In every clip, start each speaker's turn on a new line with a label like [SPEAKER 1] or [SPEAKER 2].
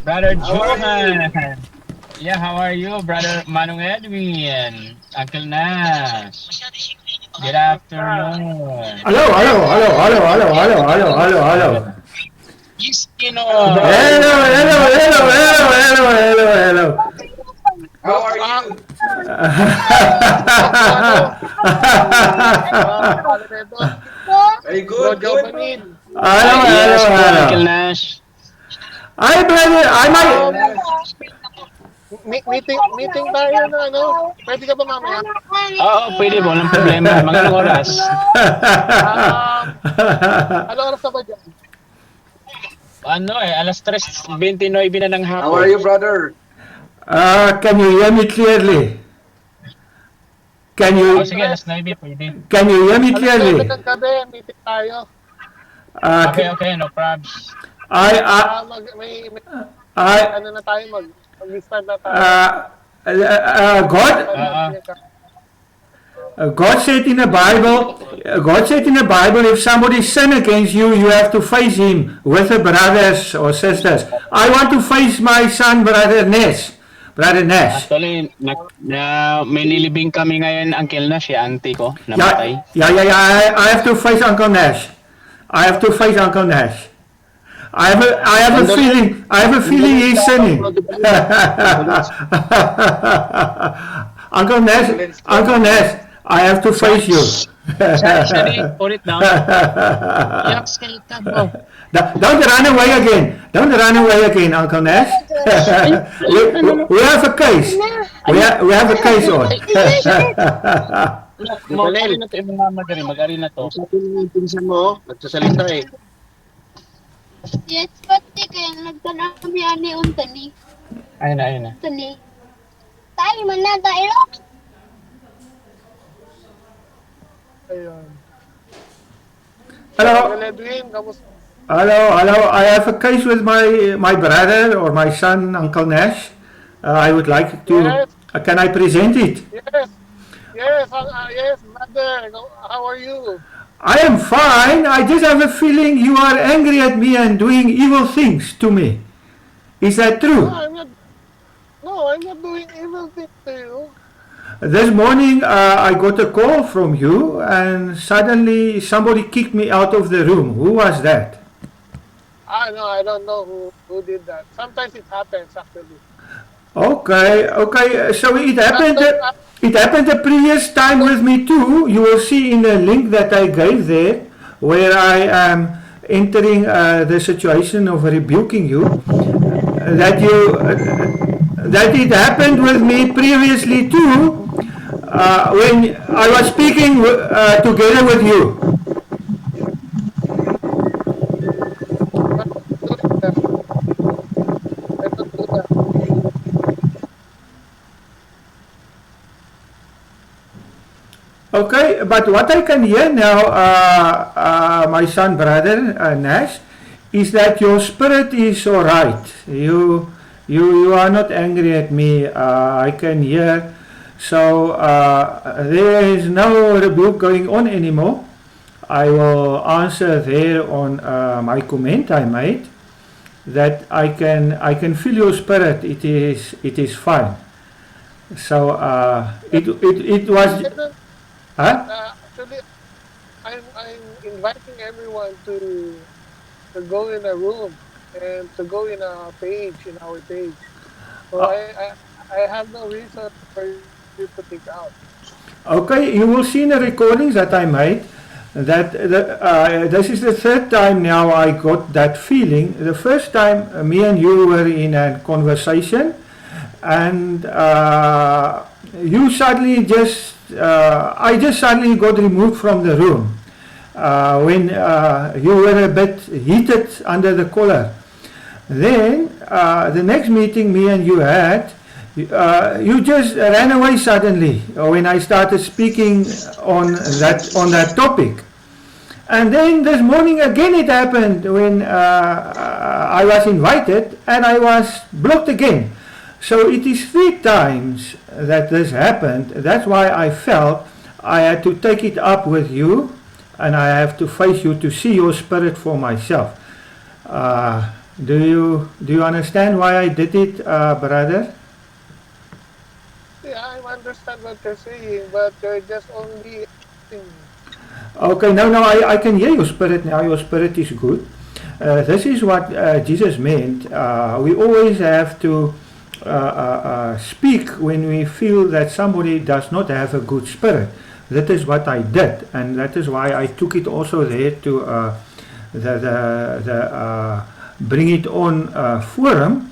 [SPEAKER 1] Brother
[SPEAKER 2] How are you?
[SPEAKER 1] Johan. Yeah, how are you, Brother Manong Edwin? Uncle Nash. Good
[SPEAKER 2] Ah,
[SPEAKER 1] afternoon.
[SPEAKER 3] Hello, hello, hello, hello, hello, hello, hello, hello, hello.
[SPEAKER 1] Uh, Iskino.
[SPEAKER 3] Hello, hello, hello, hello, hello, hello, hello.
[SPEAKER 2] how are you?
[SPEAKER 4] Bro, ano? Ano na ito?
[SPEAKER 2] Very
[SPEAKER 4] Bro
[SPEAKER 2] good, good.
[SPEAKER 4] Jovanin.
[SPEAKER 3] Hello,
[SPEAKER 1] Ay,
[SPEAKER 3] hello,
[SPEAKER 1] yes po,
[SPEAKER 3] hello.
[SPEAKER 1] Uncle Nash.
[SPEAKER 3] Hi, brother. I
[SPEAKER 2] Uncle
[SPEAKER 3] might.
[SPEAKER 2] Nash.
[SPEAKER 4] Meeting tayo na ano? Pwede ka ba mamaya?
[SPEAKER 1] Oo, pwede po, walang problema. Mga anong oras?
[SPEAKER 4] Um, ano oras na ba dyan?
[SPEAKER 1] Ano eh, alas 3:29 na ng
[SPEAKER 2] How are
[SPEAKER 1] hapon.
[SPEAKER 2] you, brother?
[SPEAKER 3] Can you hear me clearly? Can
[SPEAKER 1] Oh,
[SPEAKER 3] you
[SPEAKER 1] sige, alas 9 pwede.
[SPEAKER 3] can you hear me
[SPEAKER 4] Alas 9
[SPEAKER 3] clearly?
[SPEAKER 4] ng gabi, meeting tayo.
[SPEAKER 3] Uh,
[SPEAKER 1] Okay, okay, no problems.
[SPEAKER 3] I
[SPEAKER 4] May
[SPEAKER 3] I
[SPEAKER 4] ano na tayo, mag-start na tayo.
[SPEAKER 3] uh, God
[SPEAKER 4] Time na
[SPEAKER 1] Oo.
[SPEAKER 4] pinaka.
[SPEAKER 3] God said in the Bible, God said in the Bible, if somebody sin against you, you have to face him with the brothers or sisters. I want to face my son, brother Nash.
[SPEAKER 1] Actually, may nilibing kami ngayon, Uncle Nash, si auntie ko,
[SPEAKER 3] Yeah,
[SPEAKER 1] namatay.
[SPEAKER 3] yeah, yeah, yeah. I have to face Uncle Nash. I have to face Uncle Nash. I have a
[SPEAKER 1] Condolence,
[SPEAKER 3] feeling. I have a feeling
[SPEAKER 1] condolence
[SPEAKER 3] he's
[SPEAKER 1] daw,
[SPEAKER 3] sinning.
[SPEAKER 1] Brother Johan. Condolence.
[SPEAKER 3] Uncle Nash,
[SPEAKER 2] Condolence po.
[SPEAKER 3] Uncle Nash, I have to face you.
[SPEAKER 1] Shadi, put it down. Yaks kay bro.
[SPEAKER 3] Don't run away again. Don't run away again, Uncle Nash. we have a case. We have a case on.
[SPEAKER 1] Mag-ari na to, yung mga mag-ari na to.
[SPEAKER 4] Ang sabi ng pinsan mo, nagsasalita eh.
[SPEAKER 5] Yes, pati kaya nagtanong yan ni Untani.
[SPEAKER 1] Ayun na, ayun na.
[SPEAKER 5] Untani. Tayo man na tayo.
[SPEAKER 4] Ayun.
[SPEAKER 3] Hello.
[SPEAKER 4] Uncle Edwin, kamusta?
[SPEAKER 3] Hello, hello. I have a case with my brother or my son, Uncle Nash. I would like to.
[SPEAKER 4] Yes.
[SPEAKER 3] Can I present it?
[SPEAKER 4] Yes. Yes, brother. How are you?
[SPEAKER 3] I am fine. I just have a feeling you are angry at me and doing evil things to me. Is that
[SPEAKER 4] No,
[SPEAKER 3] true?
[SPEAKER 4] I'm not doing evil things to you.
[SPEAKER 3] This morning I got a call from you and suddenly somebody kicked me out of the room. Who was that?
[SPEAKER 4] No, I don't know who did that. Sometimes it happens actually.
[SPEAKER 3] Okay, okay. So it happened. It happened the previous time with me too. You will see in the link that I gave there, where I am entering the situation of rebuking you, that it happened with me previously too, when I was speaking together with you.
[SPEAKER 4] I don't do that.
[SPEAKER 3] Okay, but what I can hear now, my son, brother Nash, is that your spirit is all right. You are not angry at me. I can hear. So there is no rebuke going on anymore. I will answer there on my comment I made that I can feel your spirit. It is fine. So it was. Huh?
[SPEAKER 4] Actually, I'm inviting everyone to go in a room and to go in a page in our page. So I have no reason for you to take out.
[SPEAKER 3] Okay, you will see in the recordings that I made that this is the third time now I got that feeling. The first time me and you were in a conversation and you suddenly just, I just suddenly got removed from the room when you were a bit heated under the collar. Then the next meeting me and you had, you just ran away suddenly when I started speaking on that topic. And then this morning again it happened when I was invited and I was blocked again. So it is 3 times that this happened. That's why I felt I had to take it up with you and I have to face you to see your spirit for myself. Do you understand why I did it, brother?
[SPEAKER 4] Yeah, I understand what you're saying, but you're just only.
[SPEAKER 3] Okay, no, I can hear your spirit now. Your spirit is good. This is what Jesus meant. We always have to speak when we feel that somebody does not have a good spirit. That is what I did, and that is why I took it also there to the Bring It On forum.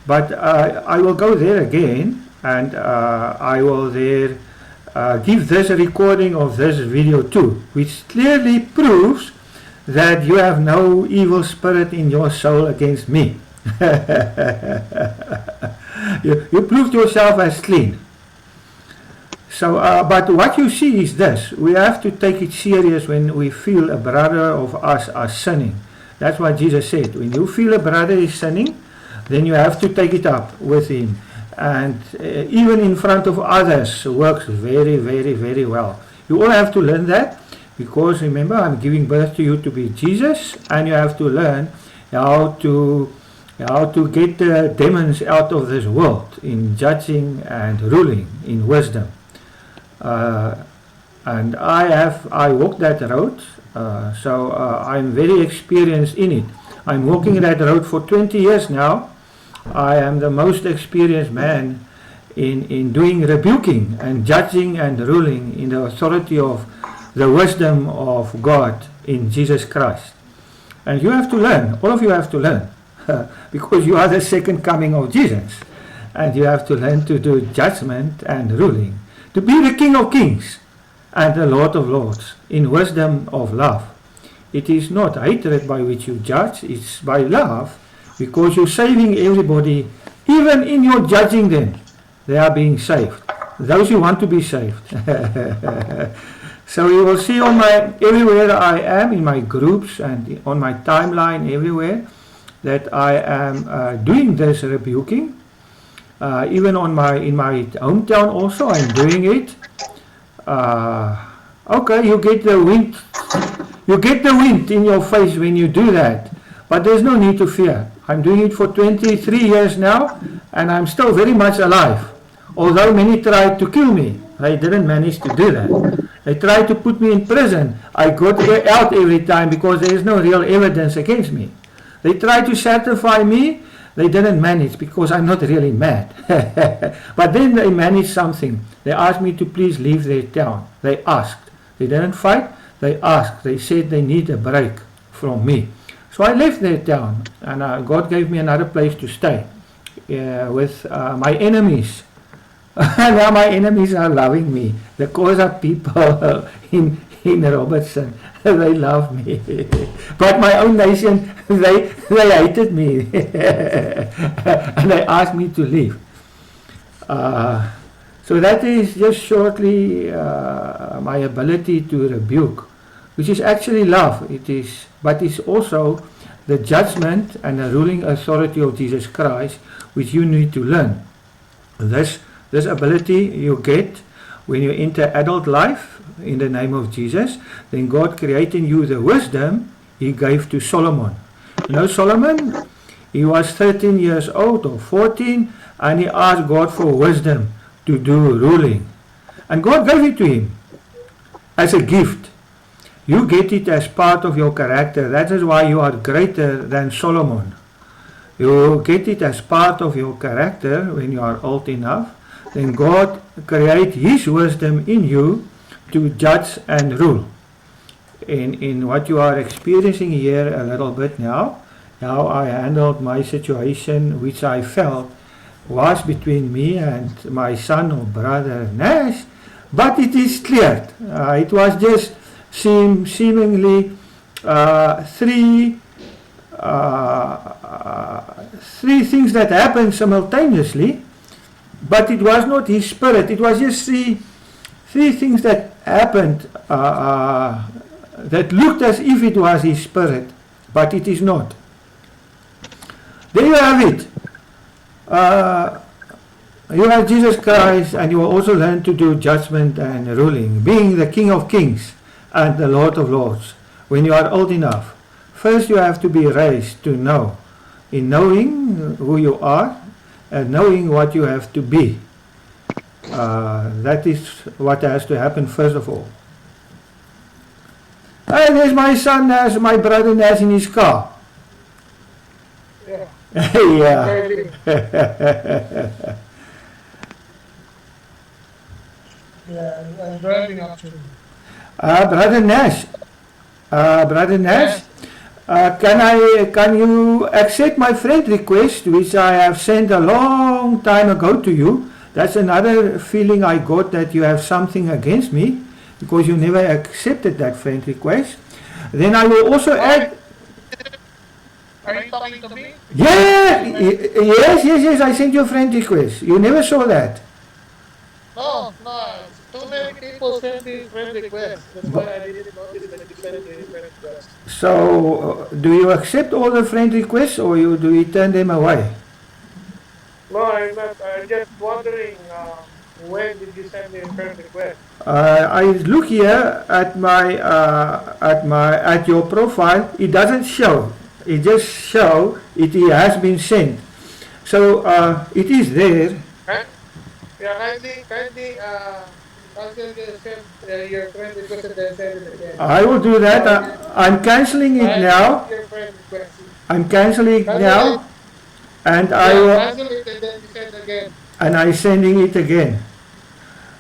[SPEAKER 3] But I will go there again, and I will there give this recording of this video too, which clearly proves that you have no evil spirit in your soul against me. you proved yourself as clean. So, but what you see is this: we have to take it serious when we feel a brother of us are sinning. That's what Jesus said. When you feel a brother is sinning, then you have to take it up with him. And even in front of others works very, very, very well. You all have to learn that, because remember, I'm giving birth to you to be Jesus, and you have to learn how to get the demons out of this world in judging and ruling in wisdom. And I walked that road, so I'm very experienced in it. I'm walking that road for 20 years now. I am the most experienced man in doing rebuking and judging and ruling in the authority of the wisdom of God in Jesus Christ. And you have to learn, all of you have to learn, because you are the second coming of Jesus, and you have to learn to do judgment and ruling, to be the King of Kings and the Lord of Lords in wisdom of love. It is not hatred by which you judge, it's by love, because you're saving everybody. Even in your judging them, they are being saved, those who want to be saved. So you will see on everywhere I am, in my groups and on my timeline everywhere, that I am doing this rebuking. Even in my hometown also I'm doing it. Okay, you get the wind in your face when you do that, but there's no need to fear. I'm doing it for 23 years now, and I'm still very much alive. Although many tried to kill me, they didn't manage to do that. They tried to put me in prison. I got out every time because there is no real evidence against me. They tried to certify me. They didn't manage because I'm not really mad. But then they managed something. They asked me to please leave their town. They asked. They didn't fight. They asked. They said they need a break from me. So I left their town, and God gave me another place to stay with my enemies. Now my enemies are loving me. The Xhosa people in Robertson, they love me. But my own nation, they hated me. And they asked me to leave. So that is just shortly my ability to rebuke, which is actually love. It is, but it's also the judgment and the ruling authority of Jesus Christ, which you need to learn. This ability you get when you enter adult life in the name of Jesus. Then God created in you the wisdom He gave to Solomon. You know Solomon? He was 13 years old or 14, and he asked God for wisdom to do ruling. And God gave it to him as a gift. You get it as part of your character. That is why you are greater than Solomon. You get it as part of your character when you are old enough. Then God create His wisdom in you to judge and rule. In what you are experiencing here a little bit now, how I handled my situation, which I felt was between me and my son or brother Nash, but it is cleared. It was just seemingly three things that happened simultaneously. But it was not his spirit. It was just three things that happened that looked as if it was his spirit, but it is not. There you have it. You have Jesus Christ, and you will also learn to do judgment and ruling, being the King of Kings and the Lord of Lords when you are old enough. First you have to be raised to know in knowing who you are and knowing what you have to be. That is what has to happen first of all. Hey, there's my son, as my brother Nas in his car.
[SPEAKER 4] Yeah.
[SPEAKER 3] Yeah.
[SPEAKER 4] Driving. Yeah, I'm driving actually.
[SPEAKER 3] Brother Nash, can you accept my friend request, which I have sent a long time ago to you? That's another feeling I got, that you have something against me because you never accepted that friend request. Then I will also add.
[SPEAKER 4] Are you talking to me?
[SPEAKER 3] Yeah, yes, I sent you a friend request. You never saw that.
[SPEAKER 4] No. Too many people send me friend requests. That's why I didn't notice that you sent me friend requests.
[SPEAKER 3] So, do you accept all the friend requests, or do you turn them away?
[SPEAKER 4] No, I'm not. I'm just wondering, when did you send me a friend request?
[SPEAKER 3] I look here at at your profile. It doesn't show. It just show it has been sent. So it is there.
[SPEAKER 4] Huh? Yeah, kindly, ask them to send your friend request and then send it again.
[SPEAKER 3] I will do that. I'm cancelling it now.
[SPEAKER 4] Your friend request.
[SPEAKER 3] I'm cancelling it
[SPEAKER 4] Cancel
[SPEAKER 3] now, and I
[SPEAKER 4] Yeah,
[SPEAKER 3] will.
[SPEAKER 4] cancel it and then you send again.
[SPEAKER 3] And I'm sending it again.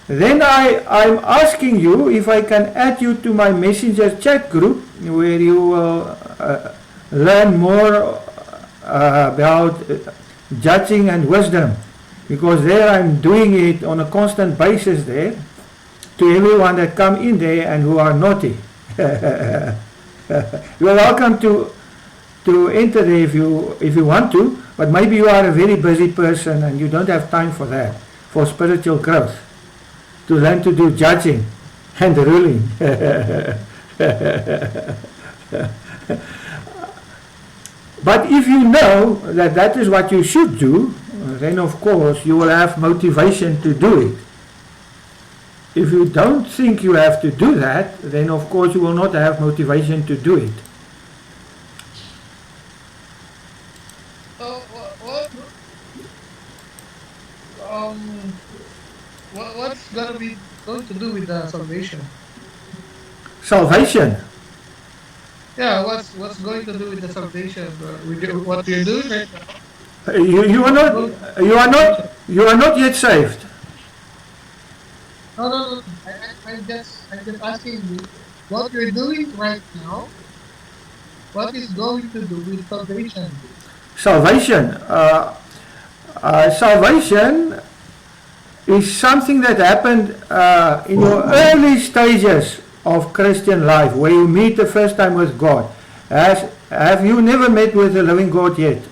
[SPEAKER 3] Then I'm asking you if I can add you to my messenger chat group, where you will learn more about judging and wisdom, because there I'm doing it on a constant basis there to everyone that come in there and who are naughty. You're welcome to enter there if you want to, but maybe you are a very busy person and you don't have time for that, for spiritual growth, to learn to do judging and ruling. But if you know that that is what you should do, then of course you will have motivation to do it. If you don't think you have to do that, then of course you will not have motivation to do it.
[SPEAKER 4] What's going to do with the salvation?
[SPEAKER 3] Salvation.
[SPEAKER 4] Yeah, what's going to do with the salvation? What you're doing right now?
[SPEAKER 3] You are not yet saved.
[SPEAKER 4] No. I'm just asking you what you're doing right now. What is going to do with salvation?
[SPEAKER 3] Salvation. Salvation is something that happened in your early stages of Christian life, where you meet the first time with God. Have you never met with the living God yet?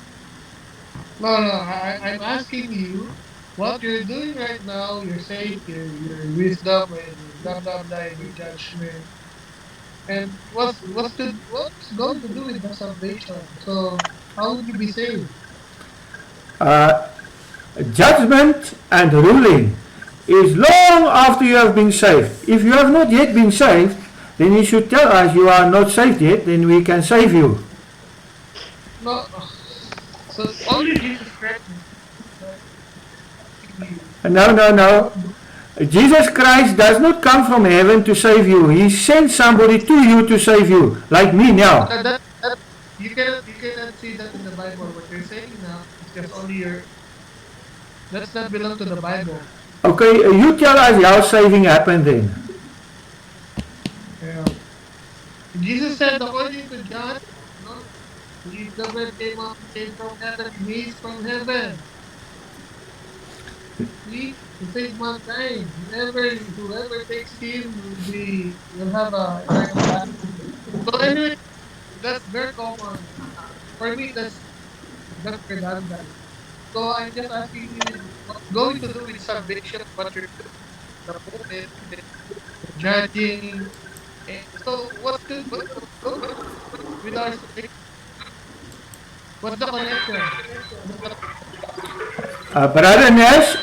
[SPEAKER 4] No. I'm asking you what you're doing right now. You're saved, your wisdom, and blah blah blah, and your judgment. And what's going to do with the salvation? So how would you be saved?
[SPEAKER 3] Judgment and ruling is long after you have been saved. If you have not yet been saved, then you should tell us you are not saved yet, then we can save you.
[SPEAKER 4] No. So only Jesus Christ.
[SPEAKER 3] No. Jesus Christ does not come from heaven to save you. He sent somebody to you to save you, like me now.
[SPEAKER 4] You cannot see that in the Bible. What you're saying now is just only your. Does not belong to the Bible.
[SPEAKER 3] Okay, you tell us how saving happened then.
[SPEAKER 4] Yeah. Jesus said, according to John, the word came from heaven, he is from heaven. He saved mankind. Whoever takes him will have a eternal life. So anyway, that's very common. For me, that's redundant. So I'm just asking you, what's going to do with salvation, what you're doing, the moment, the judging. So what's good with our salvation? What's the connection?
[SPEAKER 3] Brother Nash,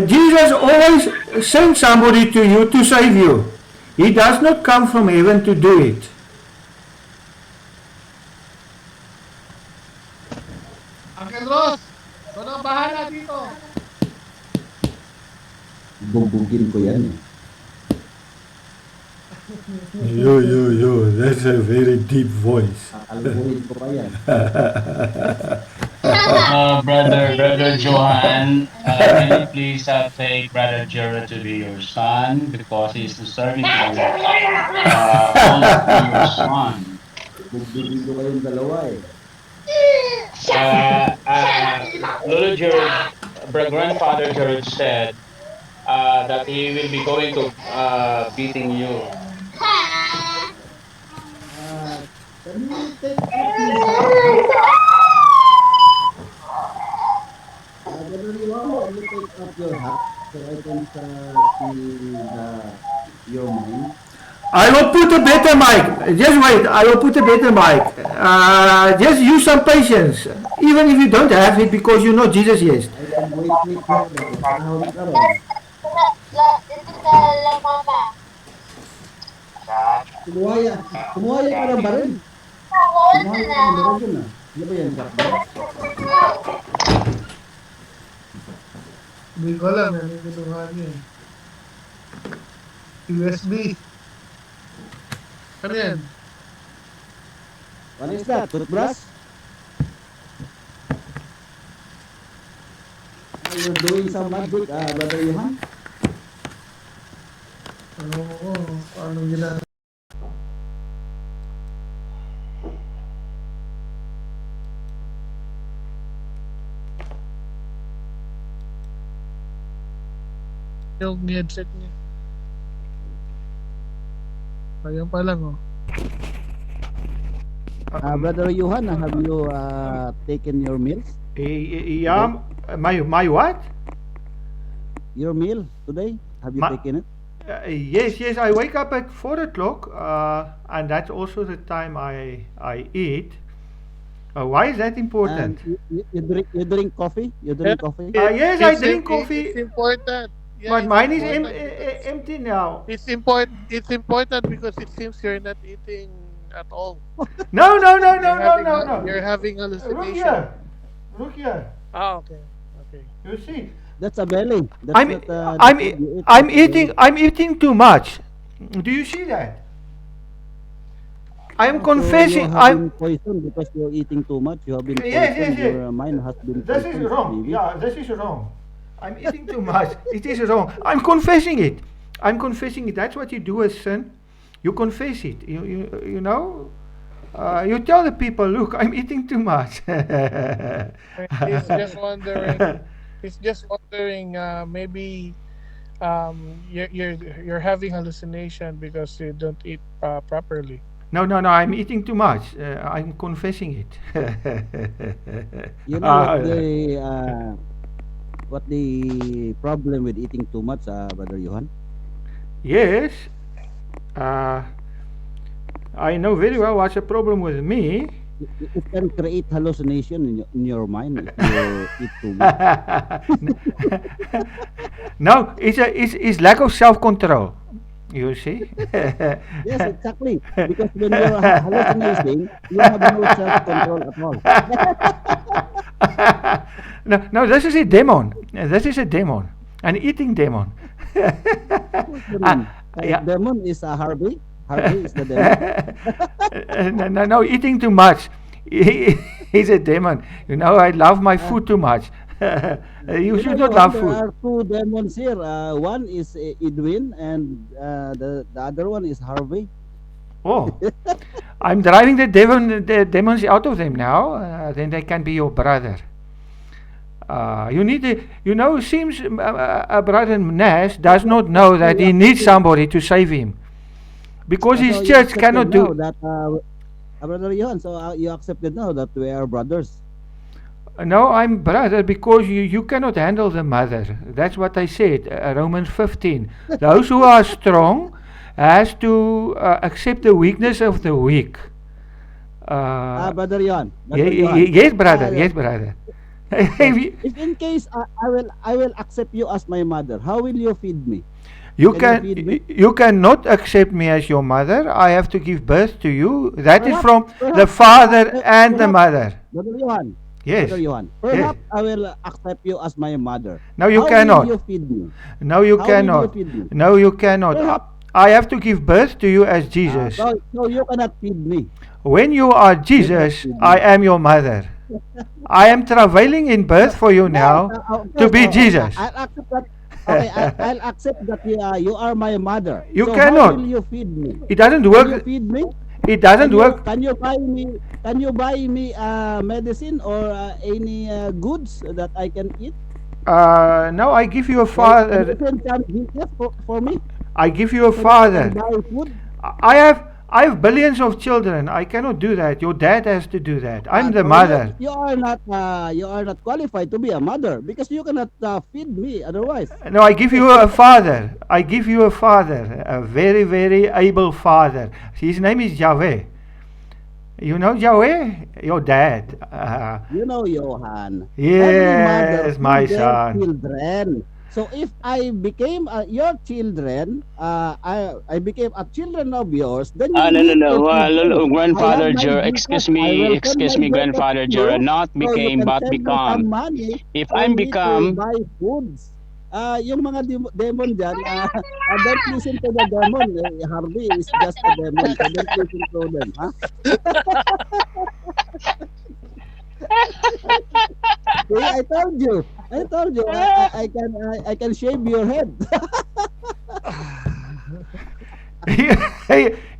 [SPEAKER 3] Jesus always sends somebody to you to save you. He does not come from heaven to do it.
[SPEAKER 6] bugbugin ko yan eh.
[SPEAKER 3] Yo, that's a very deep voice.
[SPEAKER 6] Albuhin ko pa yan.
[SPEAKER 1] Brother Johan, can you please take Brother Jared to be your son because he's deserving to be your son.
[SPEAKER 6] Bugbugin ko kayong dalawa eh.
[SPEAKER 1] Little Jared, grandfather Jared said that he will be going to beating you.
[SPEAKER 6] Can you take you take up your hat so I can see your mind?
[SPEAKER 3] I will put a better mic. Just wait, I will put a better mic. Just use some patience. Even if you don't have it because you know Jesus yes.
[SPEAKER 6] I can wait for the Kumuhaya ka ng baril. Kumuhaya ka ng baril dun ah. Ano ba yan?
[SPEAKER 4] Hindi ko alam, ano yung ginawa niya. USB. Ano yan?
[SPEAKER 6] What is that? Toothbrush? You're doing some magic, Brother Johan?
[SPEAKER 4] Ano ko, paano ginagawa? Yung headset niya. Ayan pa lang oh.
[SPEAKER 6] Brother Johan, have you taken your meals?
[SPEAKER 3] Yeah, my what?
[SPEAKER 6] Your meal today? Have you taken it?
[SPEAKER 3] Yes, I wake up at 4 o'clock, and that's also the time I eat. Why is that important?
[SPEAKER 6] You drink coffee? You drink coffee?
[SPEAKER 3] Yes, I drink coffee.
[SPEAKER 4] It's important. Yeah,
[SPEAKER 3] But mine is
[SPEAKER 4] important.
[SPEAKER 3] empty now.
[SPEAKER 4] It's important because it seems you're not eating at all.
[SPEAKER 3] No.
[SPEAKER 4] You're having
[SPEAKER 3] Look
[SPEAKER 4] hallucination.
[SPEAKER 3] here.
[SPEAKER 4] Ah, okay.
[SPEAKER 3] You see,
[SPEAKER 6] That's a belly. That's
[SPEAKER 3] I'm eating too much. Do you see that? I'm confessing.
[SPEAKER 6] So you have been poisoned because you're eating too much. You have been poisoned.
[SPEAKER 3] Yes.
[SPEAKER 6] Your mind has been
[SPEAKER 3] This
[SPEAKER 6] poisoned.
[SPEAKER 3] is wrong.
[SPEAKER 6] Maybe.
[SPEAKER 3] Yeah, this is wrong. I'm eating too much. It is wrong. I'm confessing it. That's what you do as sin. You confess it. You know. You tell the people, look, I'm eating too much.
[SPEAKER 4] He's just wondering. Maybe you're having hallucination because you don't eat properly.
[SPEAKER 3] No. I'm eating too much. I'm confessing it.
[SPEAKER 6] You know what the problem with eating too much, Brother Johan?
[SPEAKER 3] Yes. I know very well what's the problem with me.
[SPEAKER 6] It can create hallucination in your mind if you eat too much.
[SPEAKER 3] No, it's lack of self-control. You see?
[SPEAKER 6] Yes, exactly. Because when you're hallucinating, you have no self-control at all.
[SPEAKER 3] No, this is a demon. An eating demon.
[SPEAKER 6] Demon is Harvey. Harvey is the demon.
[SPEAKER 3] No, eating too much. He's a demon. You know, I love my food too much. You should not love
[SPEAKER 6] There
[SPEAKER 3] food.
[SPEAKER 6] are two demons here. One is Edwin, and the other one is Harvey.
[SPEAKER 3] Oh, I'm driving the demons out of them now. Then they can be your brother. It seems Brother Nash does not know that he needs somebody to save him. Because his church cannot do
[SPEAKER 6] that. Brother Johan, so you accepted now that we are brothers.
[SPEAKER 3] No, I'm brother because you cannot handle the mother. That's what I said, Romans 15. Those who are strong has to accept the weakness of the weak.
[SPEAKER 6] Brother Johan.
[SPEAKER 3] Yes, brother.
[SPEAKER 6] If in case I will accept you as my mother, how will you feed me?
[SPEAKER 3] You cannot accept me as your mother. I have to give birth to you. That is from the father and the mother.
[SPEAKER 6] Brother Johan.
[SPEAKER 3] Yes.
[SPEAKER 6] Brother Johan.
[SPEAKER 3] Yes.
[SPEAKER 6] Perhaps I will accept you as my mother.
[SPEAKER 3] No, you
[SPEAKER 6] How
[SPEAKER 3] cannot.
[SPEAKER 6] will you feed me?
[SPEAKER 3] No, you
[SPEAKER 6] How will you
[SPEAKER 3] cannot.
[SPEAKER 6] feed me?
[SPEAKER 3] No, you cannot.
[SPEAKER 6] Perhaps.
[SPEAKER 3] I have to give birth to you as Jesus.
[SPEAKER 6] So you cannot feed me.
[SPEAKER 3] When you are
[SPEAKER 6] You cannot
[SPEAKER 3] Jesus,
[SPEAKER 6] feed me.
[SPEAKER 3] I am your mother. I am travailing in birth for you now to be Jesus.
[SPEAKER 6] I'll accept that. Okay, I'll accept that you are my mother.
[SPEAKER 3] You
[SPEAKER 6] So
[SPEAKER 3] cannot.
[SPEAKER 6] how will you feed me?
[SPEAKER 3] It doesn't
[SPEAKER 6] Can you
[SPEAKER 3] work.
[SPEAKER 6] feed me?
[SPEAKER 3] It doesn't work.
[SPEAKER 6] Can you buy me? Can you buy me medicine or any goods that I can eat?
[SPEAKER 3] No, I give you a
[SPEAKER 6] Can
[SPEAKER 3] father.
[SPEAKER 6] you send some business for me
[SPEAKER 3] I give you a
[SPEAKER 6] so that I
[SPEAKER 3] father.
[SPEAKER 6] can buy food?
[SPEAKER 3] I have billions of children. I cannot do that. Your dad has to do that. I'm the
[SPEAKER 6] So
[SPEAKER 3] mother.
[SPEAKER 6] you are not qualified to be a mother because you cannot feed me otherwise.
[SPEAKER 3] No, I give you a father. I give you a father. A very, very able father. His name is Yahweh. You know Yahweh? Your dad.
[SPEAKER 6] You know, Johan. Every mother
[SPEAKER 3] Yes, my
[SPEAKER 6] feeds their
[SPEAKER 3] son.
[SPEAKER 6] children. So if I became your children, I became a children of yours, then you
[SPEAKER 1] No, no,
[SPEAKER 6] need to
[SPEAKER 1] no.
[SPEAKER 6] feed me. I
[SPEAKER 1] Grandfather
[SPEAKER 6] have my
[SPEAKER 1] Gerald,
[SPEAKER 6] business. I will send my
[SPEAKER 1] excuse me,
[SPEAKER 6] business to
[SPEAKER 1] Grandfather
[SPEAKER 6] you,
[SPEAKER 1] Gerald. Not
[SPEAKER 6] so you
[SPEAKER 1] became,
[SPEAKER 6] can
[SPEAKER 1] but
[SPEAKER 6] send me some
[SPEAKER 1] become.
[SPEAKER 6] money
[SPEAKER 1] If
[SPEAKER 6] for
[SPEAKER 1] I'm
[SPEAKER 6] me to
[SPEAKER 1] become,
[SPEAKER 6] buy foods. Yung mga demon dyan, don't listen to the demon. Harvey is just a demon, so don't listen to them. Huh? See, I told you. I told you. I can shave your head.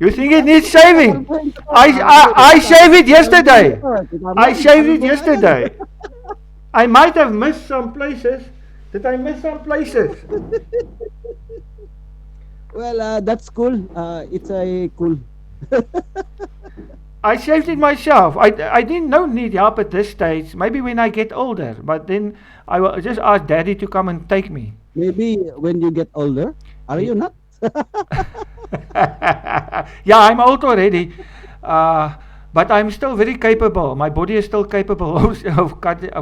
[SPEAKER 3] You think it needs shaving? I shaved it yesterday. I shaved it yesterday. I might have missed some places. Did I miss some places?
[SPEAKER 6] Well, that's cool. It's a cool.
[SPEAKER 3] I shaved it myself. I didn't know need help at this stage. Maybe when I get older. But then I will just ask Daddy to come and take me.
[SPEAKER 6] Maybe when you get older, are you not?
[SPEAKER 3] Yeah, I'm old already. But I'm still very capable. My body is still capable of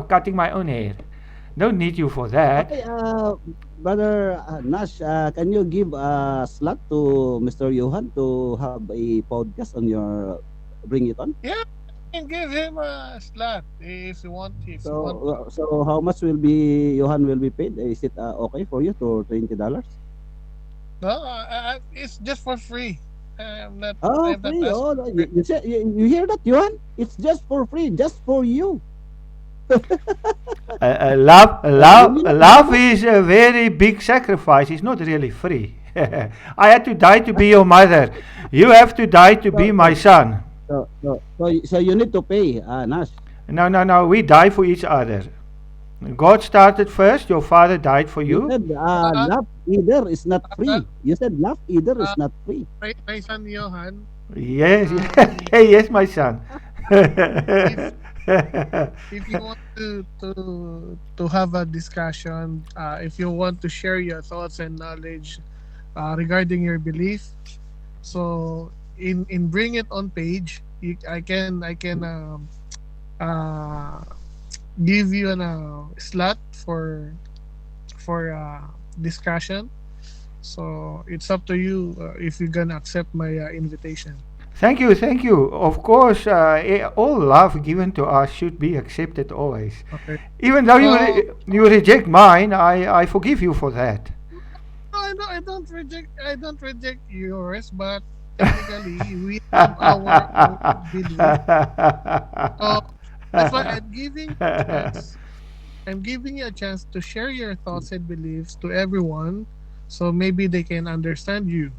[SPEAKER 3] cutting my own hair. No need you for that.
[SPEAKER 6] Okay, Brother Nash, can you give a slot to Mr. Johan to have a podcast on your Bring It On?
[SPEAKER 4] Yeah, I can give him a slot if you want. If you want.
[SPEAKER 6] So how much will be Johan will be paid? Is it okay for you to $20?
[SPEAKER 4] No, it's just for free. I'm not.
[SPEAKER 6] Oh,
[SPEAKER 4] I'm not
[SPEAKER 6] free.
[SPEAKER 4] asking
[SPEAKER 6] Oh, no,
[SPEAKER 4] for it.
[SPEAKER 6] you hear that, Johan? It's just for free, just for you.
[SPEAKER 3] Love is a very big sacrifice. It's not really free. I had to die to be your mother. You have to die to be my son.
[SPEAKER 6] So you need to pay, Nash.
[SPEAKER 3] No. We die for each other. God started first. Your father died for
[SPEAKER 6] You
[SPEAKER 3] you.
[SPEAKER 6] said love either is not free. You said love either is not free.
[SPEAKER 4] My son Johan.
[SPEAKER 3] Yes,
[SPEAKER 4] Um,
[SPEAKER 3] yes, my son.
[SPEAKER 4] if you want to have a discussion, if you want to share your thoughts and knowledge regarding your belief, so in Bring It On page, I can uh, give you a slot for discussion. So it's up to you if you're gonna accept my invitation.
[SPEAKER 3] Thank you. Of course, all love given to us should be accepted always.
[SPEAKER 4] Okay.
[SPEAKER 3] Even though
[SPEAKER 4] So
[SPEAKER 3] you reject mine, I forgive you for that.
[SPEAKER 4] I don't reject yours, but technically we have our own belief. So that's why I'm giving you a chance to share your thoughts and beliefs to everyone, so maybe they can understand you.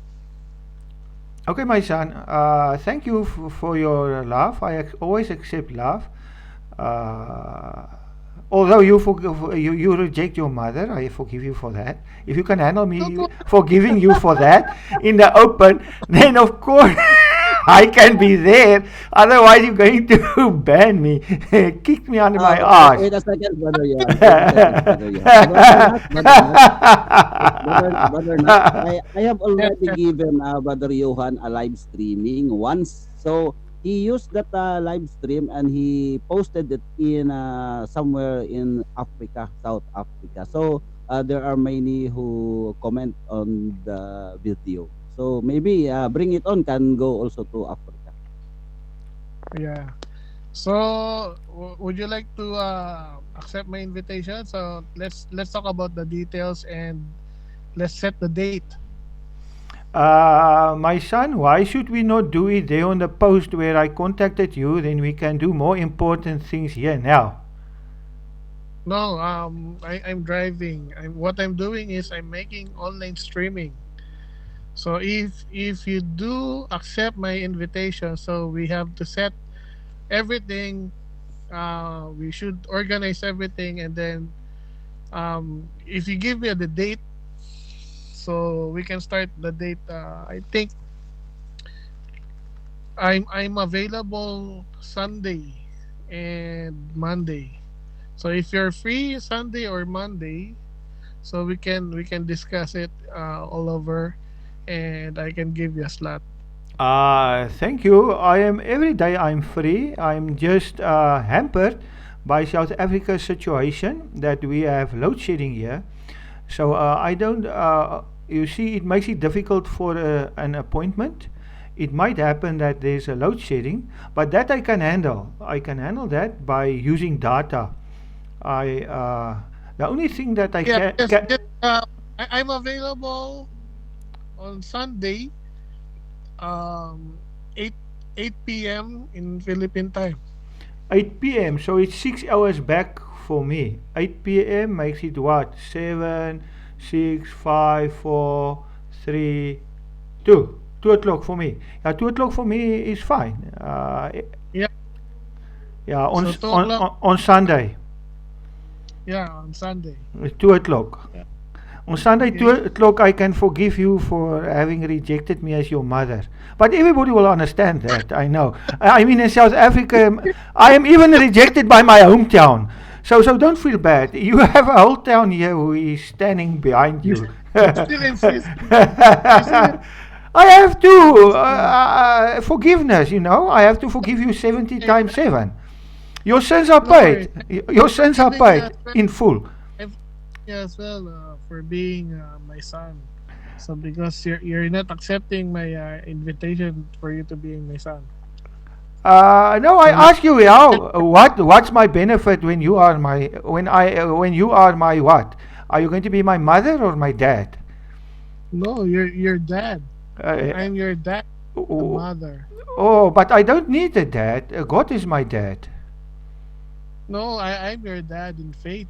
[SPEAKER 3] Okay, my son. Thank you for your love. I always accept love. Although you reject your mother, I forgive you for that. If you can handle me
[SPEAKER 4] Don't
[SPEAKER 3] forgiving you for that in the open, then of course I can be there. Otherwise, you're going to ban me, kick me under my ass.
[SPEAKER 6] Wait a second, Brother Johan. Wait a second, Brother Johan. Brother Nash, I have already given Brother Johan a live streaming once. So he used that live stream and he posted it in somewhere in Africa, South Africa. So there are many who comment on the video. So maybe Bring It On can go also to Africa.
[SPEAKER 4] Yeah. So, would you like to accept my invitation? So let's talk about the details and let's set the date.
[SPEAKER 3] My son, why should we not do it there on the post where I contacted you? Then we can do more important things here now.
[SPEAKER 4] No, I'm driving. What I'm doing is I'm making online streaming. So if you do accept my invitation, so we have to set everything. We should organize everything, and then if you give me the date, so we can start the date. I think I'm available Sunday and Monday. So if you're free Sunday or Monday, so we can discuss it all over, and I can give you a slot.
[SPEAKER 3] Thank you. I am every day I'm free. I'm just hampered by South Africa's situation that we have load shedding here. So I don't. You see, it makes it difficult for an appointment. It might happen that there's a load shedding, but that I can handle. I can handle that by using data. I the only thing that I
[SPEAKER 4] Yeah,
[SPEAKER 3] can.
[SPEAKER 4] I'm available on Sunday, um, 8 8 p.m. in Philippine time.
[SPEAKER 3] 8 p.m. So it's 6 hours back for me. 8 p.m. makes it what? 7, 6, 5, 4, 3, 2. 2 o'clock for me. Yeah, 2 o'clock for me is fine.
[SPEAKER 4] Yeah.
[SPEAKER 3] Yeah,
[SPEAKER 4] So 2 o'clock.
[SPEAKER 3] on Sunday,
[SPEAKER 4] Yeah, on Sunday.
[SPEAKER 3] 2 o'clock.
[SPEAKER 4] Yeah.
[SPEAKER 3] On Sunday,
[SPEAKER 4] Okay.
[SPEAKER 3] 2 o'clock, I can forgive you for having rejected me as your mother. But everybody will understand that, I know. I mean, in South Africa, I am even rejected by my hometown. So don't feel bad. You have a whole town here who is standing behind
[SPEAKER 4] You
[SPEAKER 3] you.
[SPEAKER 4] still insist. You still
[SPEAKER 3] I have to. Forgiveness, you know. I have to forgive you 70 times 7. Your sins are
[SPEAKER 4] no worries.
[SPEAKER 3] paid. Your sins are
[SPEAKER 4] Thank you
[SPEAKER 3] paid
[SPEAKER 4] as well.
[SPEAKER 3] in full.
[SPEAKER 4] I'm you as well for being my son. So because you're not accepting my invitation for you to be my son.
[SPEAKER 3] No, I
[SPEAKER 4] So
[SPEAKER 3] ask you, yeah, what's my benefit when you are my when you are my what? Are you going to be my mother or my dad?
[SPEAKER 4] no, you're dad.
[SPEAKER 3] Uh,
[SPEAKER 4] I'm your dad, the
[SPEAKER 3] oh,
[SPEAKER 4] mother.
[SPEAKER 3] oh, but I don't need a dad. God is my dad.
[SPEAKER 4] No, I'm your dad in faith.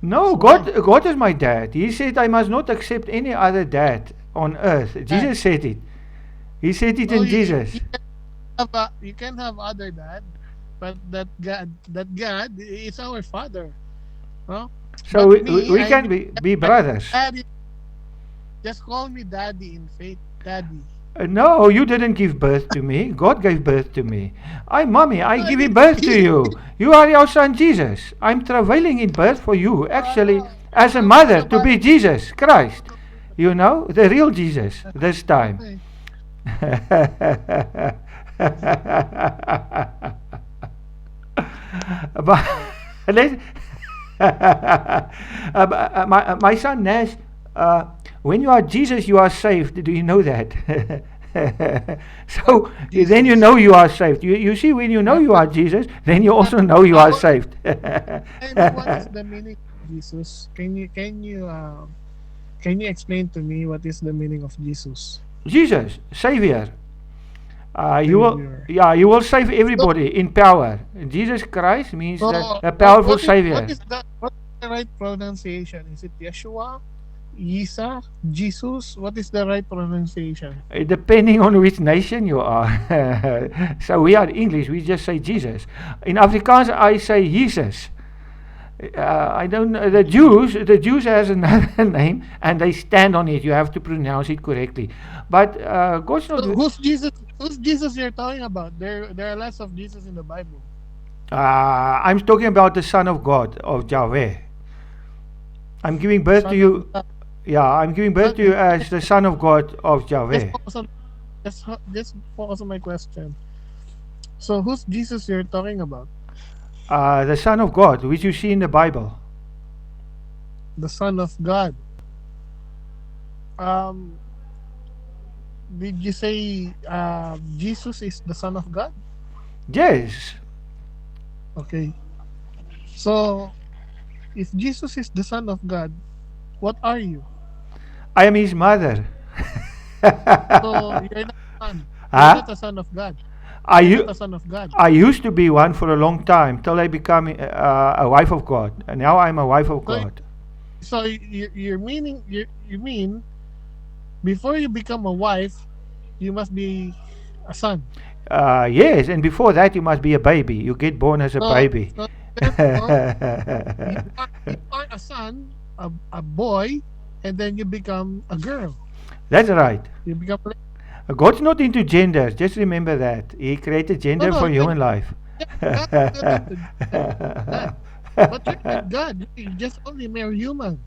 [SPEAKER 3] No,
[SPEAKER 4] That's why.
[SPEAKER 3] God is my dad. He said I must not accept any other dad on earth.
[SPEAKER 4] Dad.
[SPEAKER 3] Jesus said it. He said it
[SPEAKER 4] No,
[SPEAKER 3] in Jesus.
[SPEAKER 4] you can have other dad, but that God is our father. No?
[SPEAKER 3] So
[SPEAKER 4] But me,
[SPEAKER 3] we
[SPEAKER 4] I'm
[SPEAKER 3] can
[SPEAKER 4] your
[SPEAKER 3] be brothers.
[SPEAKER 4] daddy. Just call me daddy in faith. Daddy.
[SPEAKER 3] No, you didn't give birth to me. God gave birth to me. Mommy, I
[SPEAKER 4] No, I
[SPEAKER 3] giving
[SPEAKER 4] mean,
[SPEAKER 3] birth to you. You are your son Jesus. I'm travailing in birth for you, actually,
[SPEAKER 4] no,
[SPEAKER 3] as a
[SPEAKER 4] no,
[SPEAKER 3] mother,
[SPEAKER 4] no,
[SPEAKER 3] to be Jesus Christ. You know, the real Jesus this time.
[SPEAKER 4] no.
[SPEAKER 3] But let, my son Nash, when you are Jesus, you are saved. Do you know that? So then you
[SPEAKER 4] Jesus.
[SPEAKER 3] know you are saved. You see, when you know
[SPEAKER 4] Uh,
[SPEAKER 3] you are Jesus, then you also know you are saved.
[SPEAKER 4] I know what is the meaning of Jesus. Can you explain to me what is the meaning of Jesus?
[SPEAKER 3] Jesus, Savior. You will,
[SPEAKER 4] Savior.
[SPEAKER 3] yeah, you will save
[SPEAKER 4] So,
[SPEAKER 3] everybody in power. Jesus Christ means
[SPEAKER 4] so
[SPEAKER 3] a powerful
[SPEAKER 4] what
[SPEAKER 3] Savior.
[SPEAKER 4] is the right pronunciation? Is it Yeshua, Isa, Jesus? What is the right pronunciation?
[SPEAKER 3] Depending on which nation you are. So we are English, we just say Jesus. In Afrikaans, I say Jesus. I don't know. The Jews has another name, and they stand on it. You have to pronounce it correctly. But God's not.
[SPEAKER 4] So who's Jesus? Who's Jesus you're talking about? There are lots of Jesus in the Bible.
[SPEAKER 3] I'm talking about the Son of God, of Yahweh. I'm giving birth to
[SPEAKER 4] Son of
[SPEAKER 3] you.
[SPEAKER 4] God.
[SPEAKER 3] Yeah, I'm giving birth to you
[SPEAKER 4] Okay.
[SPEAKER 3] as the Son of God of
[SPEAKER 4] Just
[SPEAKER 3] Yahweh.
[SPEAKER 4] focus on just focus on my question. So who's Jesus you're talking about?
[SPEAKER 3] The Son of God, which you see in the Bible.
[SPEAKER 4] The Son of God. Um, did you say Jesus is the Son of God?
[SPEAKER 3] Yes.
[SPEAKER 4] Okay. So, if Jesus is the Son of God, what are you?
[SPEAKER 3] I am his mother.
[SPEAKER 4] So, you're not a son. You're
[SPEAKER 3] Huh?
[SPEAKER 4] not a son of God.
[SPEAKER 3] I,
[SPEAKER 4] You're not
[SPEAKER 3] u-
[SPEAKER 4] a son of God.
[SPEAKER 3] I used to be one for a long time till I become a wife of God. And now I'm a wife of
[SPEAKER 4] So,
[SPEAKER 3] God.
[SPEAKER 4] so you're meaning you mean before you become a wife, you must be a son.
[SPEAKER 3] Yes, and before that you must be a baby. You get born as a
[SPEAKER 4] So,
[SPEAKER 3] baby.
[SPEAKER 4] so therefore, you are a son, a boy, and then you become a girl.
[SPEAKER 3] That's right.
[SPEAKER 4] You become
[SPEAKER 3] God's not into gender. Just remember that. He created
[SPEAKER 4] no,
[SPEAKER 3] gender
[SPEAKER 4] no.
[SPEAKER 3] for human life.
[SPEAKER 4] God is not into that. But you're not God. You just only mere human.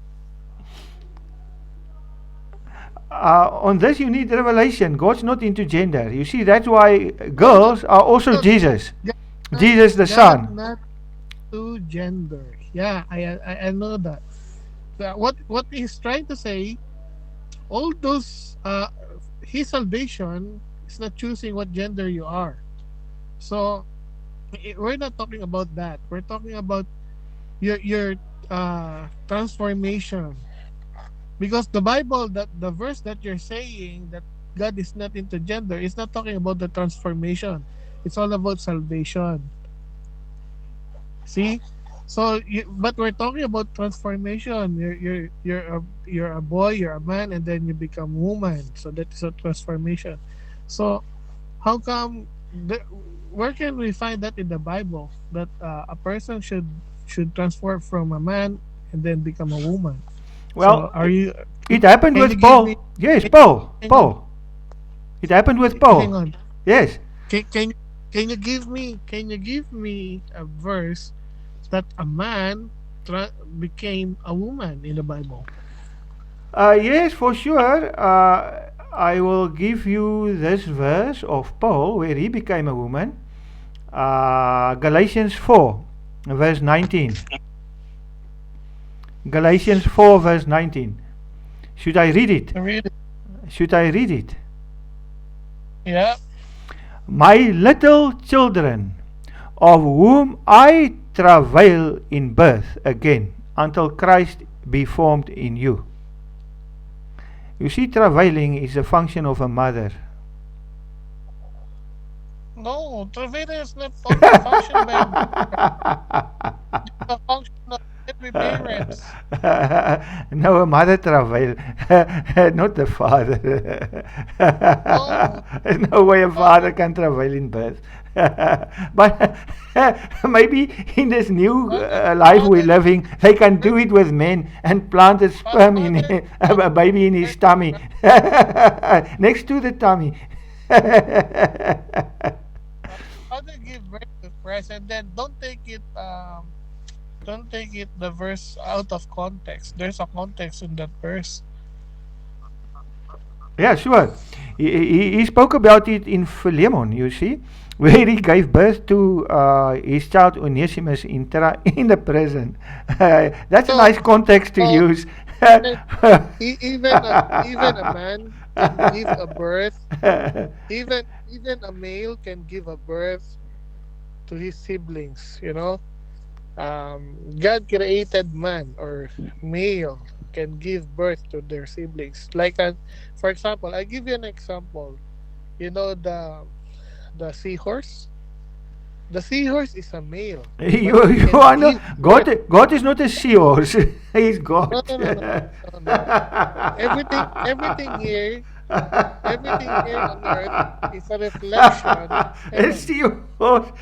[SPEAKER 3] On this, you need revelation. God's not into gender. You see, that's why girls are also
[SPEAKER 4] No,
[SPEAKER 3] Jesus.
[SPEAKER 4] God,
[SPEAKER 3] Jesus the
[SPEAKER 4] God
[SPEAKER 3] Son.
[SPEAKER 4] not to gender. Yeah, I know that. What he's trying to say, all those his salvation is not choosing what gender you are. So we're not talking about that. We're talking about your transformation. Because the Bible, that the verse that you're saying that God is not into gender, is not talking about the transformation. It's all about salvation. See, so but we're talking about transformation. You're a boy, you're a man, and then you become woman. So that is a transformation. So how come? Where can we find that in the Bible that a person should transform from a man and then become a woman? So
[SPEAKER 3] Well,
[SPEAKER 4] are you?
[SPEAKER 3] it happened
[SPEAKER 4] Can you
[SPEAKER 3] with
[SPEAKER 4] give me?
[SPEAKER 3] Paul. Yes,
[SPEAKER 4] Hang
[SPEAKER 3] Paul.
[SPEAKER 4] hang on.
[SPEAKER 3] Paul. It happened with
[SPEAKER 4] Hang
[SPEAKER 3] Paul.
[SPEAKER 4] on.
[SPEAKER 3] Yes.
[SPEAKER 4] Can you give me a verse that a man became a woman in the Bible?
[SPEAKER 3] Yes, for sure. I will give you this verse of Paul where he became a woman. Galatians 4, verse 19. Galatians 4, verse 19. Should I read it?
[SPEAKER 4] Read it.
[SPEAKER 3] Should I read it?
[SPEAKER 4] Yeah.
[SPEAKER 3] My little children, of whom I travail in birth again, until Christ be formed in you. You see, travailing is a function of a mother.
[SPEAKER 4] No, travail is not only function by the function of every parents.
[SPEAKER 3] No, a mother travail, not the father.
[SPEAKER 4] No,
[SPEAKER 3] There's no way a father
[SPEAKER 4] father,
[SPEAKER 3] can travail in birth. But maybe in this new life we're
[SPEAKER 4] father,
[SPEAKER 3] living, they can do it with men and plant a sperm in
[SPEAKER 4] father,
[SPEAKER 3] a baby in his tummy,
[SPEAKER 4] father,
[SPEAKER 3] next to the tummy.
[SPEAKER 4] father give birth to Christ, and then don't take it the verse out of context. There's a context in that verse.
[SPEAKER 3] Yeah, sure. He spoke about it in Philemon, you see, where he gave birth to his child Onesimus in the prison. That's a
[SPEAKER 4] So
[SPEAKER 3] nice context to
[SPEAKER 4] so
[SPEAKER 3] use.
[SPEAKER 4] even even a man can give a birth. Even a male can give a birth to his siblings. God created man or male can give birth to their siblings. For example, I give you an example. You know the seahorse. The seahorse is a male, but
[SPEAKER 3] you,
[SPEAKER 4] he
[SPEAKER 3] you
[SPEAKER 4] can
[SPEAKER 3] are no,
[SPEAKER 4] give birth.
[SPEAKER 3] God is not a seahorse. He's
[SPEAKER 4] No,
[SPEAKER 3] God.
[SPEAKER 4] no, no, no, no, no. Everything here, everything here on earth is a reflection. Hang
[SPEAKER 3] A
[SPEAKER 4] on.
[SPEAKER 3] seahorse.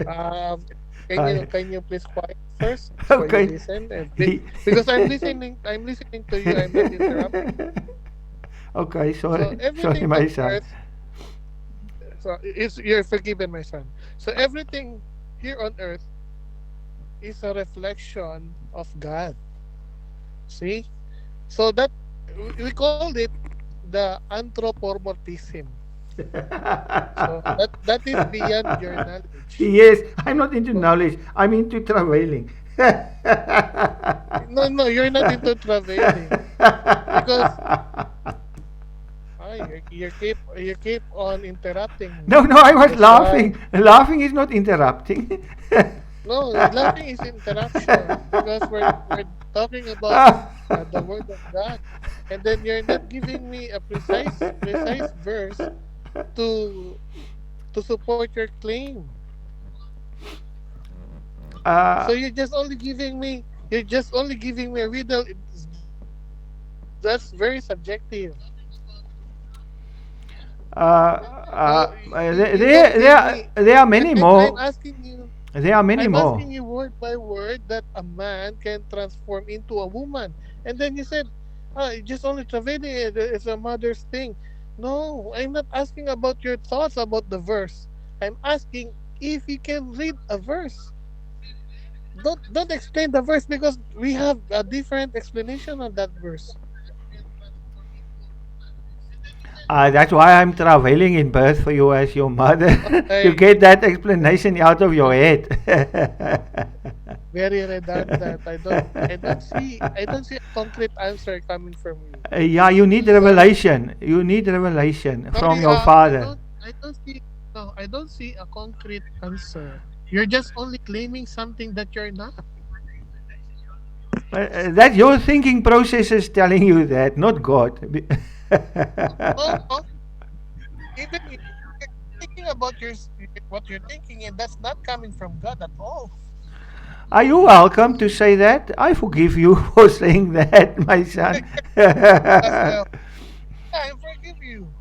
[SPEAKER 4] Um, can you
[SPEAKER 3] Hi.
[SPEAKER 4] can you please quiet first so you
[SPEAKER 3] Okay.
[SPEAKER 4] listen and because I'm listening to you. I'm not interrupting.
[SPEAKER 3] Okay,
[SPEAKER 4] So
[SPEAKER 3] sorry,
[SPEAKER 4] everything
[SPEAKER 3] my
[SPEAKER 4] on
[SPEAKER 3] son.
[SPEAKER 4] earth, so you're forgiven, my son. So everything here on earth is a reflection of God. See, so that we called it the anthropomorphism. So that is beyond your knowledge.
[SPEAKER 3] Yes, I'm not into
[SPEAKER 4] So
[SPEAKER 3] knowledge. I'm into traveling.
[SPEAKER 4] no, no, you're not into traveling because I why you keep on interrupting me.
[SPEAKER 3] No, I was
[SPEAKER 4] That's
[SPEAKER 3] laughing. Laughing is not interrupting.
[SPEAKER 4] No, laughing is interruption because we're talking about the word of God, and then you're not giving me a precise verse to support your claim. So
[SPEAKER 3] uh,
[SPEAKER 4] you're just only giving me a riddle. That's very subjective. So you don't give me.
[SPEAKER 3] there are many
[SPEAKER 4] I'm
[SPEAKER 3] more.
[SPEAKER 4] asking you.
[SPEAKER 3] There are many
[SPEAKER 4] I'm
[SPEAKER 3] more.
[SPEAKER 4] asking you word by word that a man can transform into a woman, and then you said, just only travailing is a mother's thing." No, I'm not asking about your thoughts about the verse. I'm asking if you can read a verse. Don't explain the verse because we have a different explanation on that verse.
[SPEAKER 3] That's why I'm traveling in birth for you as your mother to
[SPEAKER 4] I
[SPEAKER 3] get that explanation out of your head.
[SPEAKER 4] very redundant. I don't see a concrete answer coming from you.
[SPEAKER 3] Yeah, you need
[SPEAKER 4] Sorry.
[SPEAKER 3] revelation. You need revelation from
[SPEAKER 4] Sorry,
[SPEAKER 3] your
[SPEAKER 4] I
[SPEAKER 3] father.
[SPEAKER 4] don't I don't see no, I don't see a concrete answer. You're just only claiming something that you're not.
[SPEAKER 3] That your thinking process is telling you that, not God.
[SPEAKER 4] No, no. Even if you're thinking about what you're thinking, and that's not coming from God at all.
[SPEAKER 3] Are you welcome to say that? I forgive you for saying that, my son.
[SPEAKER 4] As well. I forgive you.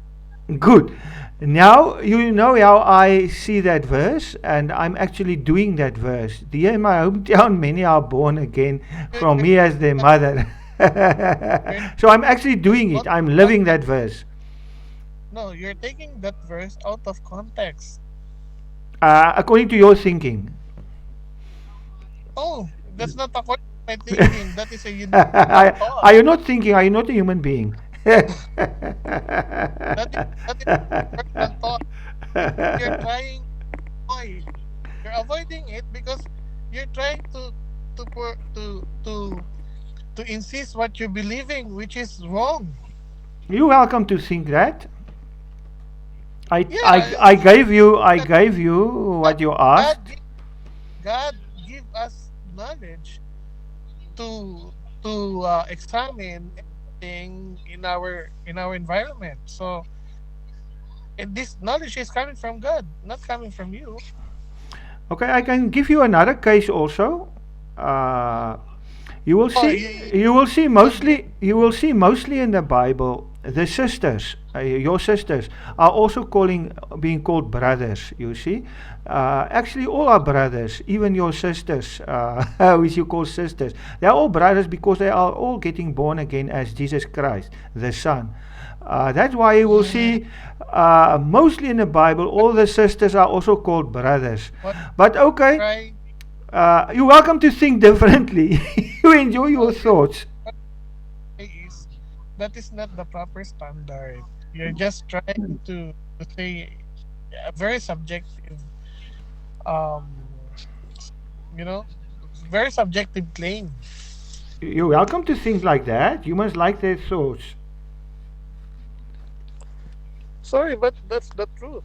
[SPEAKER 3] Good. Now you know how I see that verse, and I'm actually doing that verse. Here in my hometown, many are born again
[SPEAKER 4] You're,
[SPEAKER 3] from me as their mother.
[SPEAKER 4] you're
[SPEAKER 3] So I'm actually doing it.
[SPEAKER 4] not
[SPEAKER 3] I'm living that verse.
[SPEAKER 4] No, you're taking that verse out of context.
[SPEAKER 3] According to your thinking.
[SPEAKER 4] Oh, that's not according to my thinking. That is a universal thought.
[SPEAKER 3] Are you not thinking? Are you not a human being?
[SPEAKER 4] That is a universal thought. You're trying to avoid. You're avoiding it because you're trying to pour- to insist what you're believing, which is wrong.
[SPEAKER 3] You're welcome to think that.
[SPEAKER 4] Yeah,
[SPEAKER 3] I
[SPEAKER 4] that
[SPEAKER 3] gave you what you
[SPEAKER 4] God
[SPEAKER 3] asked.
[SPEAKER 4] give, God give us knowledge to examine everything in our environment. So, and this knowledge is coming from God, not coming from you.
[SPEAKER 3] Okay, I can give you another case also. Uh, you will
[SPEAKER 4] Oh,
[SPEAKER 3] see.
[SPEAKER 4] don't give.
[SPEAKER 3] You will see mostly in the Bible. The sisters, your sisters, are also being called brothers. You see, actually, all are brothers. Even your sisters, which you call sisters, they are all brothers because they are all getting born again as Jesus Christ, the Son. That's why you will
[SPEAKER 4] Mm,
[SPEAKER 3] see mostly in the Bible, all the sisters are also called brothers.
[SPEAKER 4] what
[SPEAKER 3] But okay,
[SPEAKER 4] try
[SPEAKER 3] you're welcome to think differently. You enjoy your
[SPEAKER 4] no,
[SPEAKER 3] thoughts.
[SPEAKER 4] what is that is not the proper standard. You're just trying to say a very subjective, um, you know, very subjective claim.
[SPEAKER 3] You're welcome to think like that. You must like their thoughts.
[SPEAKER 4] Sorry, but that's the truth.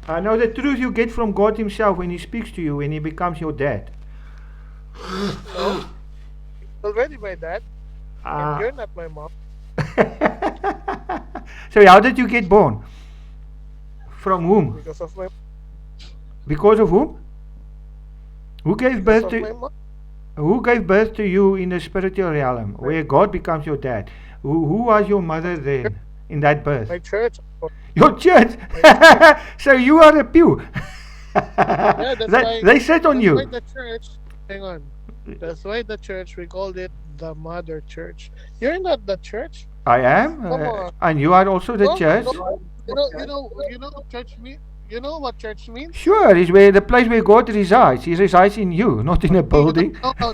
[SPEAKER 3] I know the truth you get from God Himself when He speaks to you, when He becomes your dad.
[SPEAKER 4] No, already my dad, and
[SPEAKER 3] Uh,
[SPEAKER 4] you're not my mom.
[SPEAKER 3] so, how did you get born? From whom?
[SPEAKER 4] because of my
[SPEAKER 3] Because of whom? Who gave
[SPEAKER 4] because
[SPEAKER 3] birth
[SPEAKER 4] of
[SPEAKER 3] to
[SPEAKER 4] my mom.
[SPEAKER 3] Who gave birth to you in the spiritual realm,
[SPEAKER 4] My,
[SPEAKER 3] where God becomes your dad? Who was your mother then in that birth?
[SPEAKER 4] my church.
[SPEAKER 3] Your church.
[SPEAKER 4] My church.
[SPEAKER 3] So you are a pew.
[SPEAKER 4] Yeah, that's
[SPEAKER 3] They,
[SPEAKER 4] why
[SPEAKER 3] they sit on
[SPEAKER 4] that's why
[SPEAKER 3] you.
[SPEAKER 4] the church. Hang on. That's why the church we called it the mother church. You're not the church.
[SPEAKER 3] I am,
[SPEAKER 4] Come on.
[SPEAKER 3] and you are also the
[SPEAKER 4] No,
[SPEAKER 3] church.
[SPEAKER 4] you know what church mean. You know what church means.
[SPEAKER 3] Sure, it's where the place where God resides. He resides in you, not in a
[SPEAKER 4] See, you
[SPEAKER 3] building.
[SPEAKER 4] don't know how.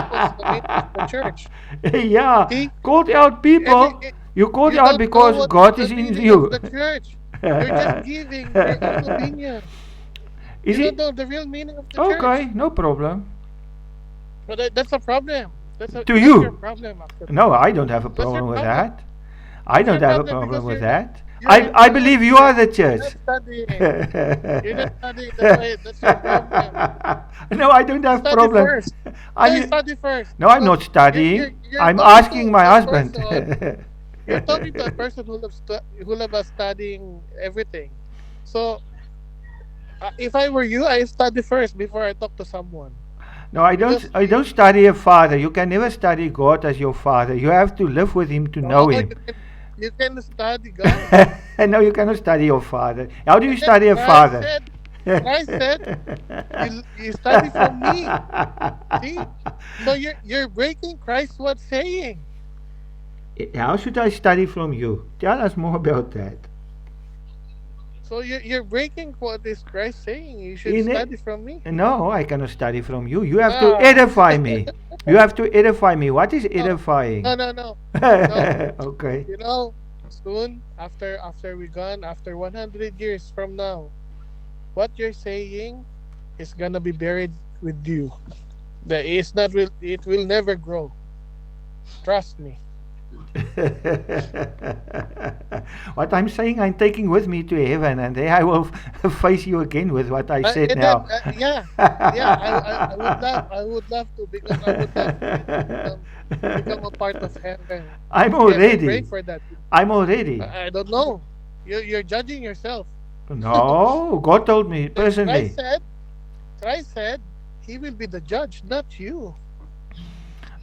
[SPEAKER 4] That was the meaning of the church.
[SPEAKER 3] Yeah,
[SPEAKER 4] See,
[SPEAKER 3] called out
[SPEAKER 4] every
[SPEAKER 3] people. You called
[SPEAKER 4] you
[SPEAKER 3] out
[SPEAKER 4] don't know
[SPEAKER 3] because
[SPEAKER 4] what is
[SPEAKER 3] God
[SPEAKER 4] the
[SPEAKER 3] is in
[SPEAKER 4] meaning of
[SPEAKER 3] you.
[SPEAKER 4] the church. You're just giving your own opinion.
[SPEAKER 3] Is
[SPEAKER 4] You don't
[SPEAKER 3] it?
[SPEAKER 4] know the real meaning of the
[SPEAKER 3] Okay,
[SPEAKER 4] church.
[SPEAKER 3] no problem.
[SPEAKER 4] But that's a problem.
[SPEAKER 3] To
[SPEAKER 4] That's your
[SPEAKER 3] you?
[SPEAKER 4] problem, actually.
[SPEAKER 3] No, I don't have a
[SPEAKER 4] That's your
[SPEAKER 3] problem with
[SPEAKER 4] problem.
[SPEAKER 3] that. I
[SPEAKER 4] It's
[SPEAKER 3] don't
[SPEAKER 4] your
[SPEAKER 3] have a
[SPEAKER 4] problem
[SPEAKER 3] problem
[SPEAKER 4] because
[SPEAKER 3] with
[SPEAKER 4] you're not.
[SPEAKER 3] that.
[SPEAKER 4] You're
[SPEAKER 3] I believe you are the church.
[SPEAKER 4] not studying. You're not studying. That's why. That's your problem.
[SPEAKER 3] No, I don't
[SPEAKER 4] You
[SPEAKER 3] have
[SPEAKER 4] study
[SPEAKER 3] problem.
[SPEAKER 4] first. Yeah, you
[SPEAKER 3] I
[SPEAKER 4] study first
[SPEAKER 3] No, I'm
[SPEAKER 4] because
[SPEAKER 3] not studying.
[SPEAKER 4] you're
[SPEAKER 3] I'm
[SPEAKER 4] talking
[SPEAKER 3] asking
[SPEAKER 4] to
[SPEAKER 3] my
[SPEAKER 4] a
[SPEAKER 3] husband.
[SPEAKER 4] person. You're talking to a person who loves studying everything. So if I were you, I study first before I talk to someone
[SPEAKER 3] No, I don't.
[SPEAKER 4] because
[SPEAKER 3] I don't study a father. You can never study God as your father. You have to live with Him to
[SPEAKER 4] no,
[SPEAKER 3] know Him.
[SPEAKER 4] you can study God.
[SPEAKER 3] No, you cannot study your father. How do you
[SPEAKER 4] And then
[SPEAKER 3] study a father?
[SPEAKER 4] Christ said, you study from me. See, so you're breaking Christ's what saying.
[SPEAKER 3] How should I study from you? Tell us more about that.
[SPEAKER 4] So you're breaking what is Christ saying. You should
[SPEAKER 3] In it,
[SPEAKER 4] study from me.
[SPEAKER 3] no, I cannot study from you. You have to
[SPEAKER 4] Ah,
[SPEAKER 3] edify me. You have to edify me. What is
[SPEAKER 4] no,
[SPEAKER 3] edifying?
[SPEAKER 4] no. No,
[SPEAKER 3] Okay.
[SPEAKER 4] you know, soon after we gone after 100 years from now, what you're saying is gonna be buried with you. That is not will it will never grow. Trust me.
[SPEAKER 3] What I'm saying, I'm taking with me to heaven, and there I will face you again with what I said
[SPEAKER 4] And then
[SPEAKER 3] now.
[SPEAKER 4] yeah, I would love to because I would love for you to become a part of heaven.
[SPEAKER 3] I'm
[SPEAKER 4] Yes, I pray
[SPEAKER 3] already.
[SPEAKER 4] for that.
[SPEAKER 3] I'm already.
[SPEAKER 4] I don't know. You're judging yourself.
[SPEAKER 3] No, God told me
[SPEAKER 4] Because
[SPEAKER 3] personally.
[SPEAKER 4] Christ said he will be the judge, not you.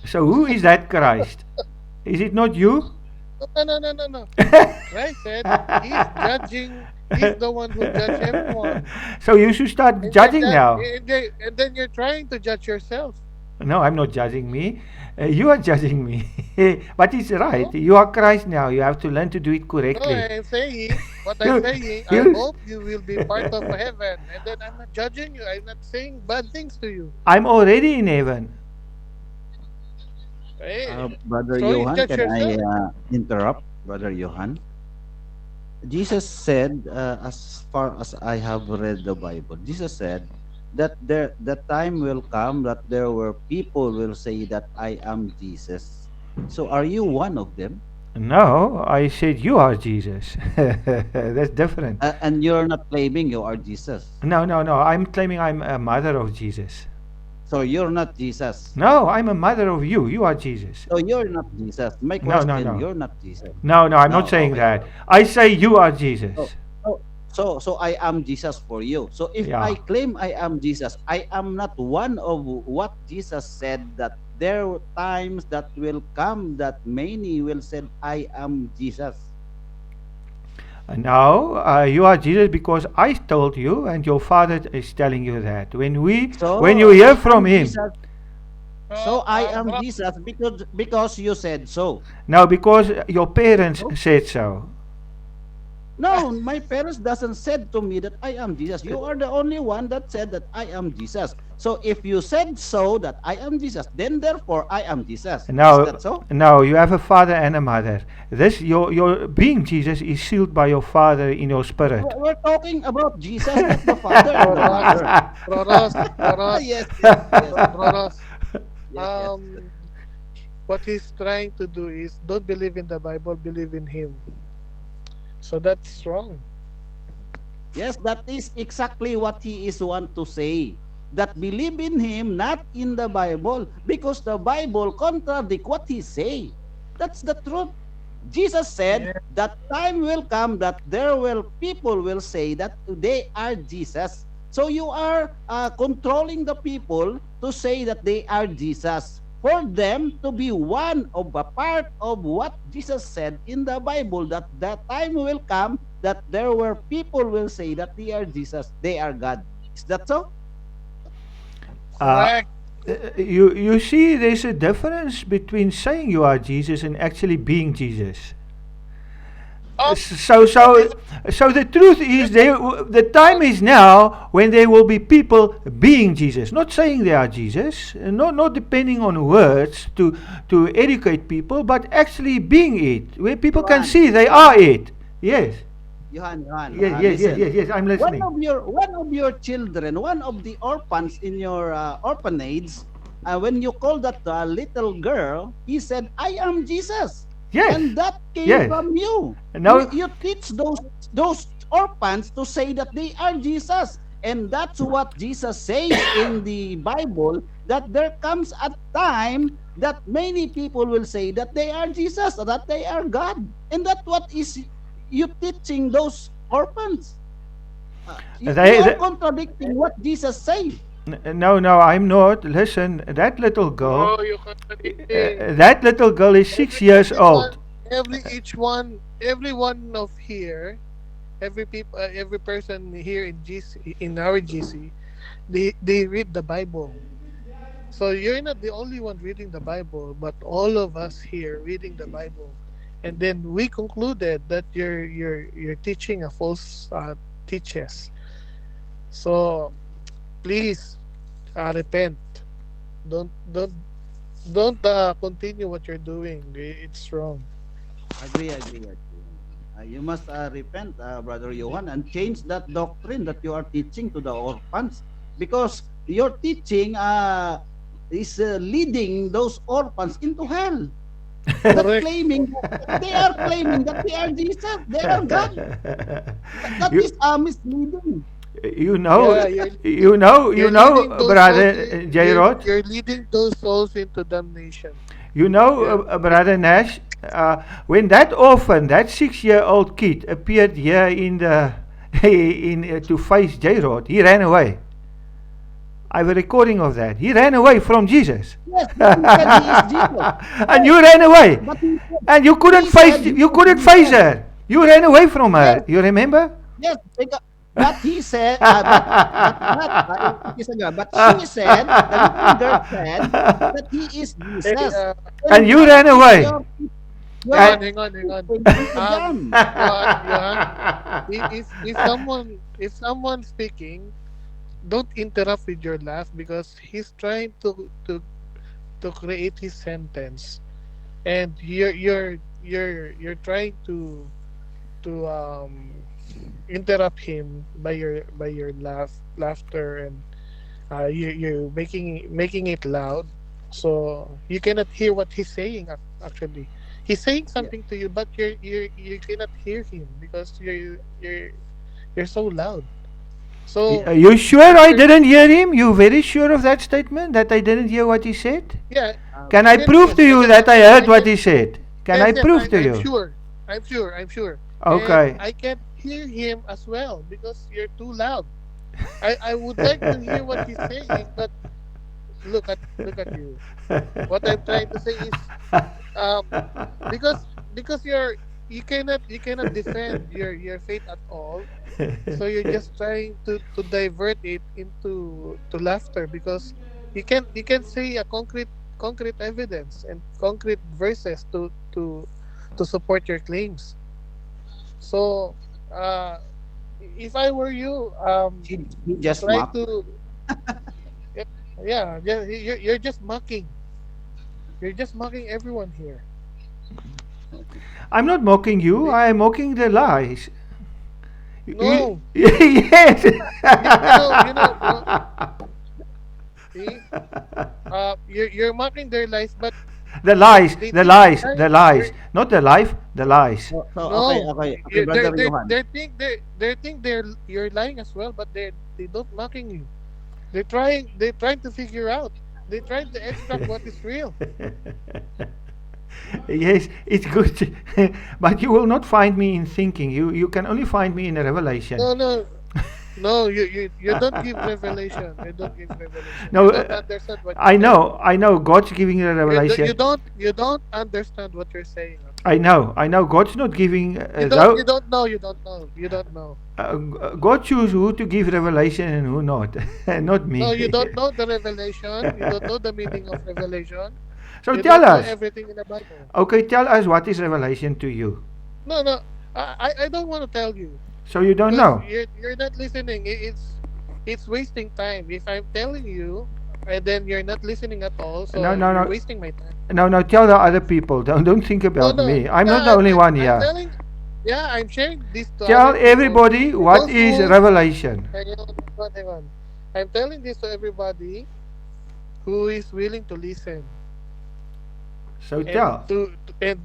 [SPEAKER 3] So who is that Christ? Is it not you?
[SPEAKER 4] No. Christ said he's judging. He's the one who judges everyone.
[SPEAKER 3] So you should start judging now.
[SPEAKER 4] And then you're trying to judge yourself.
[SPEAKER 3] No, I'm not judging me. You are judging me. But it's right.
[SPEAKER 4] No,
[SPEAKER 3] You are Christ now. You have to learn to do it
[SPEAKER 4] no,
[SPEAKER 3] correctly.
[SPEAKER 4] I'm saying what I'm
[SPEAKER 3] You,
[SPEAKER 4] saying. I
[SPEAKER 3] you,
[SPEAKER 4] hope you will be part of heaven. And then I'm not judging you. I'm not saying bad things to you.
[SPEAKER 3] I'm already in heaven.
[SPEAKER 4] Hey,
[SPEAKER 6] Brother
[SPEAKER 4] so you
[SPEAKER 6] Johan,
[SPEAKER 4] judge
[SPEAKER 6] can I
[SPEAKER 4] yourself.
[SPEAKER 6] interrupt, Brother Johan? Jesus said, as far as I have read the Bible, Jesus said that the time will come that there were people will say that I am Jesus. So are you one of them?
[SPEAKER 3] No, I said you are Jesus. That's different.
[SPEAKER 6] And you're not claiming you are Jesus.
[SPEAKER 3] No. I'm claiming I'm a mother of Jesus.
[SPEAKER 6] So you're not Jesus.
[SPEAKER 3] No, I'm a mother of you. You are Jesus.
[SPEAKER 6] So you're not Jesus. My
[SPEAKER 3] No,
[SPEAKER 6] question,
[SPEAKER 3] no.
[SPEAKER 6] you're not Jesus.
[SPEAKER 3] No, I'm not
[SPEAKER 6] No,
[SPEAKER 3] saying
[SPEAKER 6] okay.
[SPEAKER 3] that. I say you are Jesus.
[SPEAKER 6] So, so I am Jesus for you. So if
[SPEAKER 3] Yeah.
[SPEAKER 6] I claim I am Jesus, I am not one of what Jesus said that there were times that will come that many will say I am Jesus.
[SPEAKER 3] Now you are Jesus because I told you, and your father is telling you that. When you
[SPEAKER 6] So
[SPEAKER 3] hear
[SPEAKER 6] I
[SPEAKER 3] from
[SPEAKER 6] am
[SPEAKER 3] him,
[SPEAKER 6] Jesus. So I am
[SPEAKER 4] Bro,
[SPEAKER 6] Jesus because you said so.
[SPEAKER 3] now because your parents
[SPEAKER 6] No,
[SPEAKER 3] said so.
[SPEAKER 6] no, my parents doesn't said to me that I am Jesus. You are the only one that said that I am Jesus. So if you said so that I am Jesus, then therefore I am Jesus. Is
[SPEAKER 3] Now,
[SPEAKER 6] that so?
[SPEAKER 3] now you have a father and a mother. This your being Jesus is sealed by your father in your spirit.
[SPEAKER 6] We're talking about Jesus, not the father and the
[SPEAKER 4] Ross,
[SPEAKER 6] mother.
[SPEAKER 4] Ross,
[SPEAKER 6] Yes, yes.
[SPEAKER 4] Ross.
[SPEAKER 6] Yes, yes.
[SPEAKER 4] What he's trying to do is don't believe in the Bible, believe in him. So that's wrong.
[SPEAKER 6] Yes, that is exactly what he is want to say. That believe in him, not in the Bible, because the Bible contradict what he say. That's the truth. Jesus said
[SPEAKER 4] Yeah.
[SPEAKER 6] that time will come that there will people will say that they are Jesus. So you are controlling the people to say that they are Jesus. For them to be one of a part of what Jesus said in the Bible, that that time will come that there were people will say that they are Jesus, they are God. Is that so?
[SPEAKER 3] Uh,
[SPEAKER 4] Correct.
[SPEAKER 3] you see, there's a difference between saying you are Jesus and actually being Jesus.
[SPEAKER 4] Oh,
[SPEAKER 3] So so the truth is, the time is now when there will be people being Jesus, not saying they are Jesus, not depending on words to educate people, but actually being it, where people can
[SPEAKER 6] Johan,
[SPEAKER 3] see they are it. Yes,
[SPEAKER 6] Johan,
[SPEAKER 3] yes.
[SPEAKER 6] listen.
[SPEAKER 3] I'm listening.
[SPEAKER 6] One of your children, one of the orphans in your orphanage, when you call that little girl, he said, "I am Jesus."
[SPEAKER 3] Yes.
[SPEAKER 6] And that came
[SPEAKER 3] Yes.
[SPEAKER 6] from you.
[SPEAKER 3] Now,
[SPEAKER 6] You teach those orphans to say that they are Jesus. And that's what Jesus says in the Bible, that there comes a time that many people will say that they are Jesus, that they are God. And that's what is you teaching those orphans. You
[SPEAKER 3] they,
[SPEAKER 6] are
[SPEAKER 3] they
[SPEAKER 6] contradicting what Jesus said.
[SPEAKER 3] no, I'm not. Listen, that little girl,
[SPEAKER 4] No, you contradicting.
[SPEAKER 3] that little girl is 6 years
[SPEAKER 4] Everyone,
[SPEAKER 3] old.
[SPEAKER 4] every one of here, every person here in GC, in our GC, they read the Bible. So you're not the only one reading the Bible, but all of us here reading the Bible, and then we concluded that you're teaching a false teachers. So please repent. Don't don't continue what you're doing. It's wrong.
[SPEAKER 6] Agree. You must repent, Brother Johan, and change that doctrine that you are teaching to the orphans, because your teaching is leading those orphans into hell. That
[SPEAKER 4] Correct.
[SPEAKER 6] claiming they are claiming that they are Jesus, they are God. That
[SPEAKER 3] you,
[SPEAKER 6] is misleading.
[SPEAKER 3] you know,
[SPEAKER 4] Yeah,
[SPEAKER 3] you
[SPEAKER 4] you're
[SPEAKER 3] know,
[SPEAKER 4] leading those souls.
[SPEAKER 3] brother Jairod.
[SPEAKER 4] You're leading those souls into damnation.
[SPEAKER 3] You know,
[SPEAKER 4] Yeah.
[SPEAKER 3] Brother Nash, when that orphan, that 6-year-old kid, appeared here in the to face Jairod, he ran away. I have a recording of that. He ran away from Jesus,
[SPEAKER 6] Yes, but he said he is Jesus.
[SPEAKER 3] and you ran away,
[SPEAKER 6] But he said,
[SPEAKER 3] and you couldn't
[SPEAKER 6] he
[SPEAKER 3] face.
[SPEAKER 6] said he
[SPEAKER 3] You
[SPEAKER 6] is
[SPEAKER 3] couldn't face
[SPEAKER 6] Jesus.
[SPEAKER 3] her. You ran away from
[SPEAKER 6] Yes,
[SPEAKER 3] her. You remember?
[SPEAKER 6] yes, but he said, it is a girl, but she said, the little girl said that he is
[SPEAKER 4] Hey,
[SPEAKER 6] Jesus.
[SPEAKER 3] And
[SPEAKER 6] And
[SPEAKER 3] you
[SPEAKER 6] what
[SPEAKER 3] ran
[SPEAKER 6] is
[SPEAKER 3] away.
[SPEAKER 6] your
[SPEAKER 4] hang on.
[SPEAKER 6] teaching to
[SPEAKER 4] Um,
[SPEAKER 6] them?
[SPEAKER 4] Johan, if someone speaking, don't interrupt with your laugh because he's trying to create his sentence, and you're trying to interrupt him by your laughter, and you're making it loud, so you cannot hear what he's saying. Actually, he's saying
[SPEAKER 6] Yeah,
[SPEAKER 4] something to you, but you cannot hear him because you're so loud. So
[SPEAKER 3] You sure I
[SPEAKER 4] you're,
[SPEAKER 3] didn't hear him? You very sure of that statement that I didn't hear what he said?
[SPEAKER 4] yeah,
[SPEAKER 3] Can I
[SPEAKER 4] yes,
[SPEAKER 3] prove
[SPEAKER 4] yes,
[SPEAKER 3] to you that I
[SPEAKER 4] I
[SPEAKER 3] heard what
[SPEAKER 4] can,
[SPEAKER 3] he said? Can I
[SPEAKER 4] yes, yes,
[SPEAKER 3] prove to
[SPEAKER 4] I'm
[SPEAKER 3] you?
[SPEAKER 4] sure, I'm sure, and
[SPEAKER 3] Okay.
[SPEAKER 4] I can hear him as well because you're too loud. I would like to hear what he's saying, but look at you. What I'm trying to say is, um, because you cannot defend your faith at all, so you're just trying to divert it into to laughter because you can say a concrete evidence and concrete verses to support your claims. So uh if I were you,
[SPEAKER 6] he just
[SPEAKER 4] try
[SPEAKER 6] mocked.
[SPEAKER 4] to, yeah, you're just mocking everyone here.
[SPEAKER 3] I'm not mocking you,
[SPEAKER 4] Be-
[SPEAKER 3] I am mocking the lies.
[SPEAKER 4] no,
[SPEAKER 3] Yes.
[SPEAKER 4] bro, see, you're mocking their lies, but
[SPEAKER 3] The lies,
[SPEAKER 4] they
[SPEAKER 3] the
[SPEAKER 4] think
[SPEAKER 3] lies,
[SPEAKER 4] you're
[SPEAKER 3] the
[SPEAKER 4] lying.
[SPEAKER 3] lies. Not the life, the lies.
[SPEAKER 6] So okay,
[SPEAKER 4] No,
[SPEAKER 6] Brother Johan.
[SPEAKER 4] you're lying as well, but they don't mocking you. They're trying to figure out. They're trying to extract what is real.
[SPEAKER 3] Yes, it's good. But you will not find me in thinking. You can only find me in a revelation.
[SPEAKER 4] No, no, no. You don't give revelation. You don't give revelation. You
[SPEAKER 3] No,
[SPEAKER 4] don't understand what you're
[SPEAKER 3] I
[SPEAKER 4] saying.
[SPEAKER 3] know, I know. God's giving a
[SPEAKER 4] You
[SPEAKER 3] revelation.
[SPEAKER 4] don't understand what you're saying.
[SPEAKER 3] I know. God's not giving.
[SPEAKER 4] You don't know. You don't know. You don't know.
[SPEAKER 3] God choose who to give revelation and who not. Not
[SPEAKER 4] No,
[SPEAKER 3] me.
[SPEAKER 4] you don't know the revelation. You don't know the meaning of revelation.
[SPEAKER 3] So
[SPEAKER 4] You
[SPEAKER 3] tell
[SPEAKER 4] don't know
[SPEAKER 3] us.
[SPEAKER 4] everything in the Bible.
[SPEAKER 3] Okay, tell us what is revelation to you.
[SPEAKER 4] No, no. I don't want to tell you
[SPEAKER 3] So you don't
[SPEAKER 4] because
[SPEAKER 3] know.
[SPEAKER 4] you're not listening. It's wasting time. If I'm telling you, and then you're not listening at all,
[SPEAKER 3] No,
[SPEAKER 4] so
[SPEAKER 3] no,
[SPEAKER 4] you're
[SPEAKER 3] no.
[SPEAKER 4] wasting my time.
[SPEAKER 3] No, tell the other people. Don't think
[SPEAKER 4] No,
[SPEAKER 3] about
[SPEAKER 4] no.
[SPEAKER 3] me. I'm not the
[SPEAKER 4] Yeah,
[SPEAKER 3] only one
[SPEAKER 4] I'm
[SPEAKER 3] here.
[SPEAKER 4] telling. Yeah, I'm sharing this to
[SPEAKER 3] Tell
[SPEAKER 4] other people.
[SPEAKER 3] everybody what
[SPEAKER 4] Those
[SPEAKER 3] is
[SPEAKER 4] who
[SPEAKER 3] revelation.
[SPEAKER 4] hang on. I'm telling this to everybody who is willing to listen
[SPEAKER 3] So
[SPEAKER 4] and
[SPEAKER 3] tell.
[SPEAKER 4] and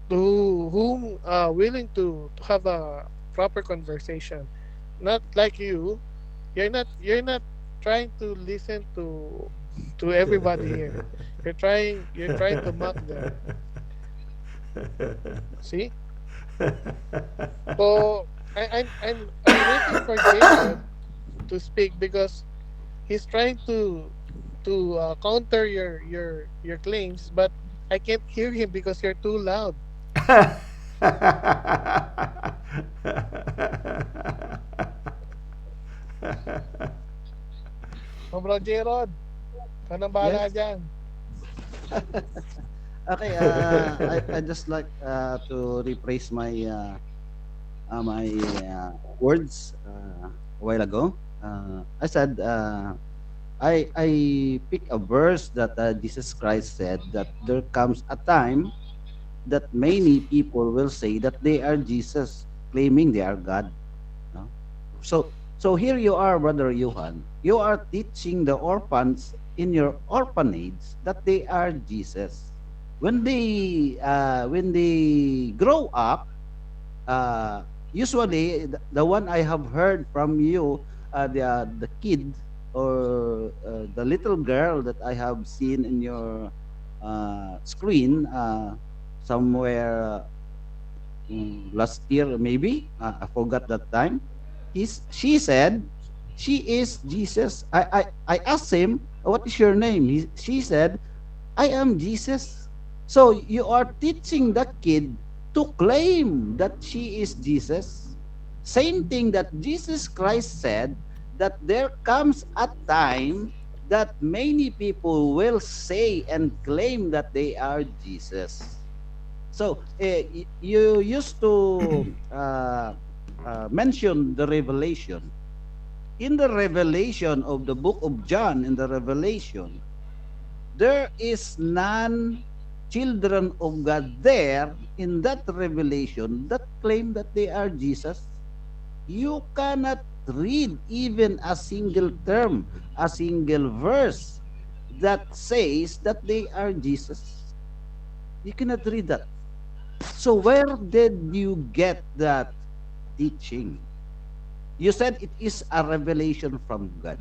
[SPEAKER 4] to whom willing to have a proper conversation, not like you. You're not trying to listen to everybody here. You're trying to mock them. See? So I'm waiting for Jacob to speak because he's trying to counter your claims, but I can't hear him because you're too loud. So, Bro Jerod, ka nang bahala
[SPEAKER 6] Yes.
[SPEAKER 4] dyan.
[SPEAKER 6] Okay, I just like to rephrase my words a while ago. I said I pick a verse that Jesus Christ said that there comes a time that many people will say that they are Jesus, claiming they are God. No? So here you are, Brother Johan. You are teaching the orphans in your orphanage that they are Jesus. When they grow up, usually the one I have heard from you, the kid or the little girl that I have seen in your screen somewhere last year maybe, I forgot that time. She said she is Jesus. I asked him, what is your name? She said, I am Jesus. So you are teaching the kid to claim that she is Jesus. Same thing that Jesus Christ said, that there comes a time that many people will say and claim that they are Jesus. So you used to mention the revelation. In the revelation of the book of John, in the revelation, there is none children of God there in that revelation that claim that they are Jesus. You cannot read even a single term, a single verse that says that they are Jesus. You cannot read that. So where did you get that teaching? You said it is a revelation from God.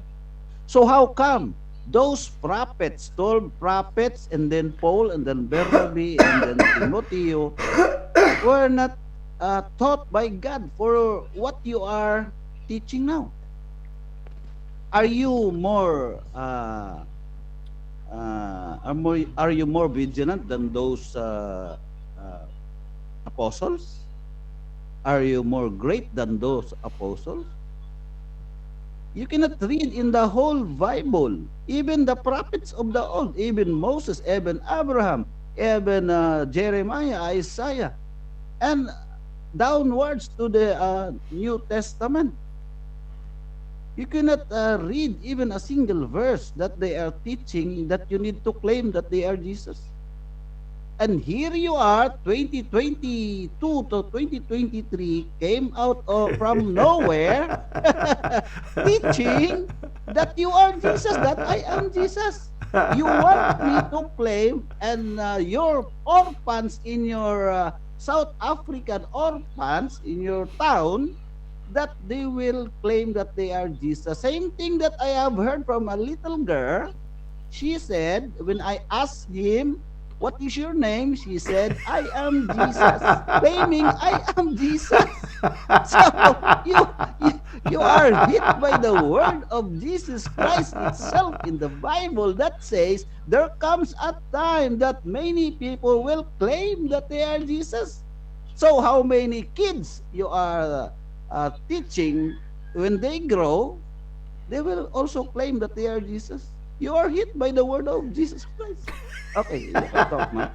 [SPEAKER 6] So how come those prophets, 12 prophets, and then Paul, and then Bernabe, and then Timothy, were not taught by God for what you are teaching now? Are you more are you more vigilant than those apostles? Are you more great than those apostles? You cannot read in the whole Bible, even the prophets of the old, even Moses, even Abraham, even Jeremiah, Isaiah, and downwards to the New Testament. You cannot read even a single verse that they are teaching that you need to claim that they are Jesus. And here you are, 2022 to 2023, came out from nowhere teaching that you are Jesus, that I am Jesus. You want me to claim, and your orphans in your South African orphans in your town, that they will claim that they are Jesus. Same thing that I have heard from a little girl. She said, when I asked him, what is your name? She said, I am Jesus, claiming I am Jesus. So you are hit by the word of Jesus Christ itself in the Bible that says there comes a time that many people will claim that they are Jesus. So how many kids you are teaching, when they grow, they will also claim that they are Jesus? You are hit by the word of Jesus Christ. Okay, you can talk now.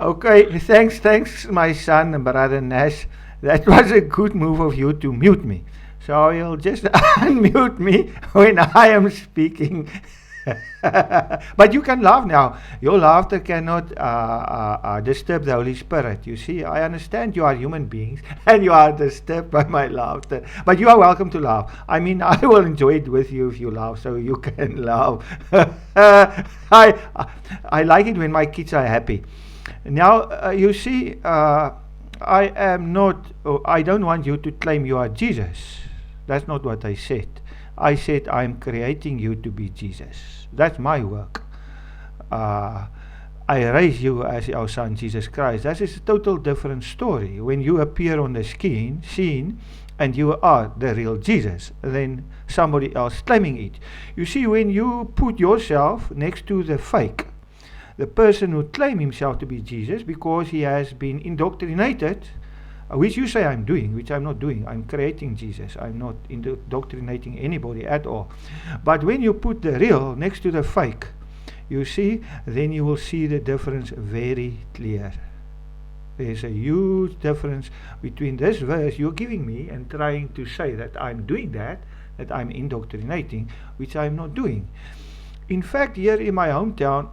[SPEAKER 3] Okay, thanks, my son, Brother Nash. That was a good move of you to mute me. So you'll just unmute me when I am speaking. But you can laugh now. Your laughter cannot disturb the Holy Spirit. You see, I understand you are human beings and you are disturbed by my laughter. But you are welcome to laugh. I mean, I will enjoy it with you if you laugh, so you can laugh. I like it when my kids are happy. Now, you see, I am not, I don't want you to claim you are Jesus. That's not what I said. I said I'm creating you to be Jesus. That's my work. I raise you as our son Jesus Christ. That is a total different story. When you appear on the scene and you are the real Jesus, then somebody else claiming it. You see, when you put yourself next to the fake, the person who claims himself to be Jesus because he has been indoctrinated, which you say I'm doing, which I'm not doing. I'm creating Jesus. I'm not indoctrinating anybody at all. But when you put the real next to the fake, you see, then you will see the difference very clear. There's a huge difference between this verse you're giving me and trying to say that I'm doing that I'm indoctrinating, which I'm not doing. In fact, here in my hometown,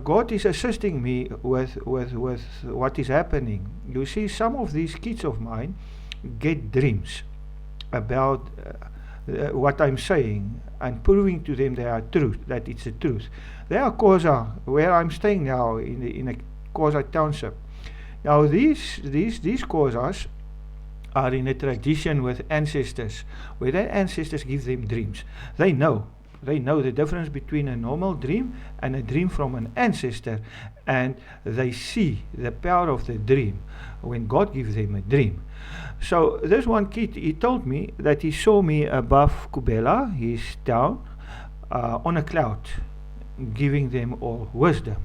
[SPEAKER 3] God is assisting me with what is happening. You see, some of these kids of mine get dreams about what I'm saying and proving to them that it's the truth. There are Kosa, where I'm staying now in a Kosa township. Now these Kosas are in a tradition with ancestors, where their ancestors give them dreams. They know the difference between a normal dream and a dream from an ancestor, and they see the power of the dream when God gives them a dream. So this one kid, he told me that he saw me above Kubela, his town, on a cloud, giving them all wisdom.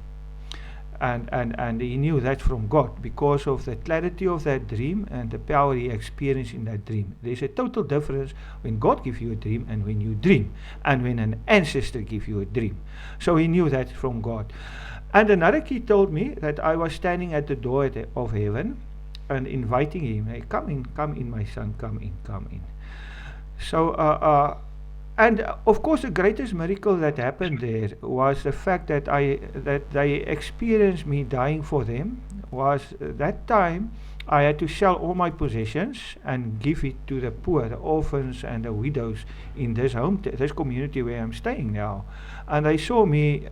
[SPEAKER 3] And he knew that from God because of the clarity of that dream and the power he experienced in that dream. There's a total difference when God gives you a dream and when you dream, and when an ancestor gives you a dream. So he knew that from God. And another kid told me that I was standing at the door of heaven and inviting him, hey, come in, my son, come in. So, and of course, the greatest miracle that happened there was the fact that they experienced me dying for them. Was that time I had to sell all my possessions and give it to the poor, the orphans and the widows in this this community where I'm staying now. And they saw me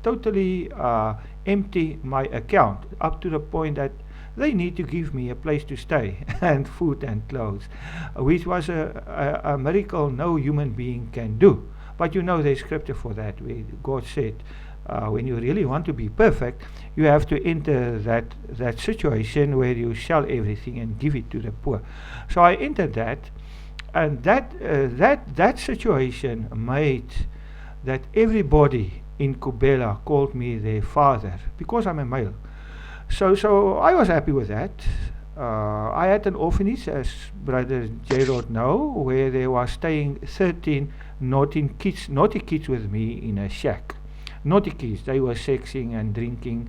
[SPEAKER 3] totally empty my account up to the point that they need to give me a place to stay and food and clothes, which was a miracle no human being can do. But you know there's scripture for that, where God said, when you really want to be perfect, you have to enter that situation where you sell everything and give it to the poor. So I entered that, and that situation made that everybody in Kubela called me their father, because I'm a male. So I was happy with that. I had an orphanage, as Brother Gerald know, where there was staying 13 naughty kids with me in a shack. Naughty kids, they were sexing and drinking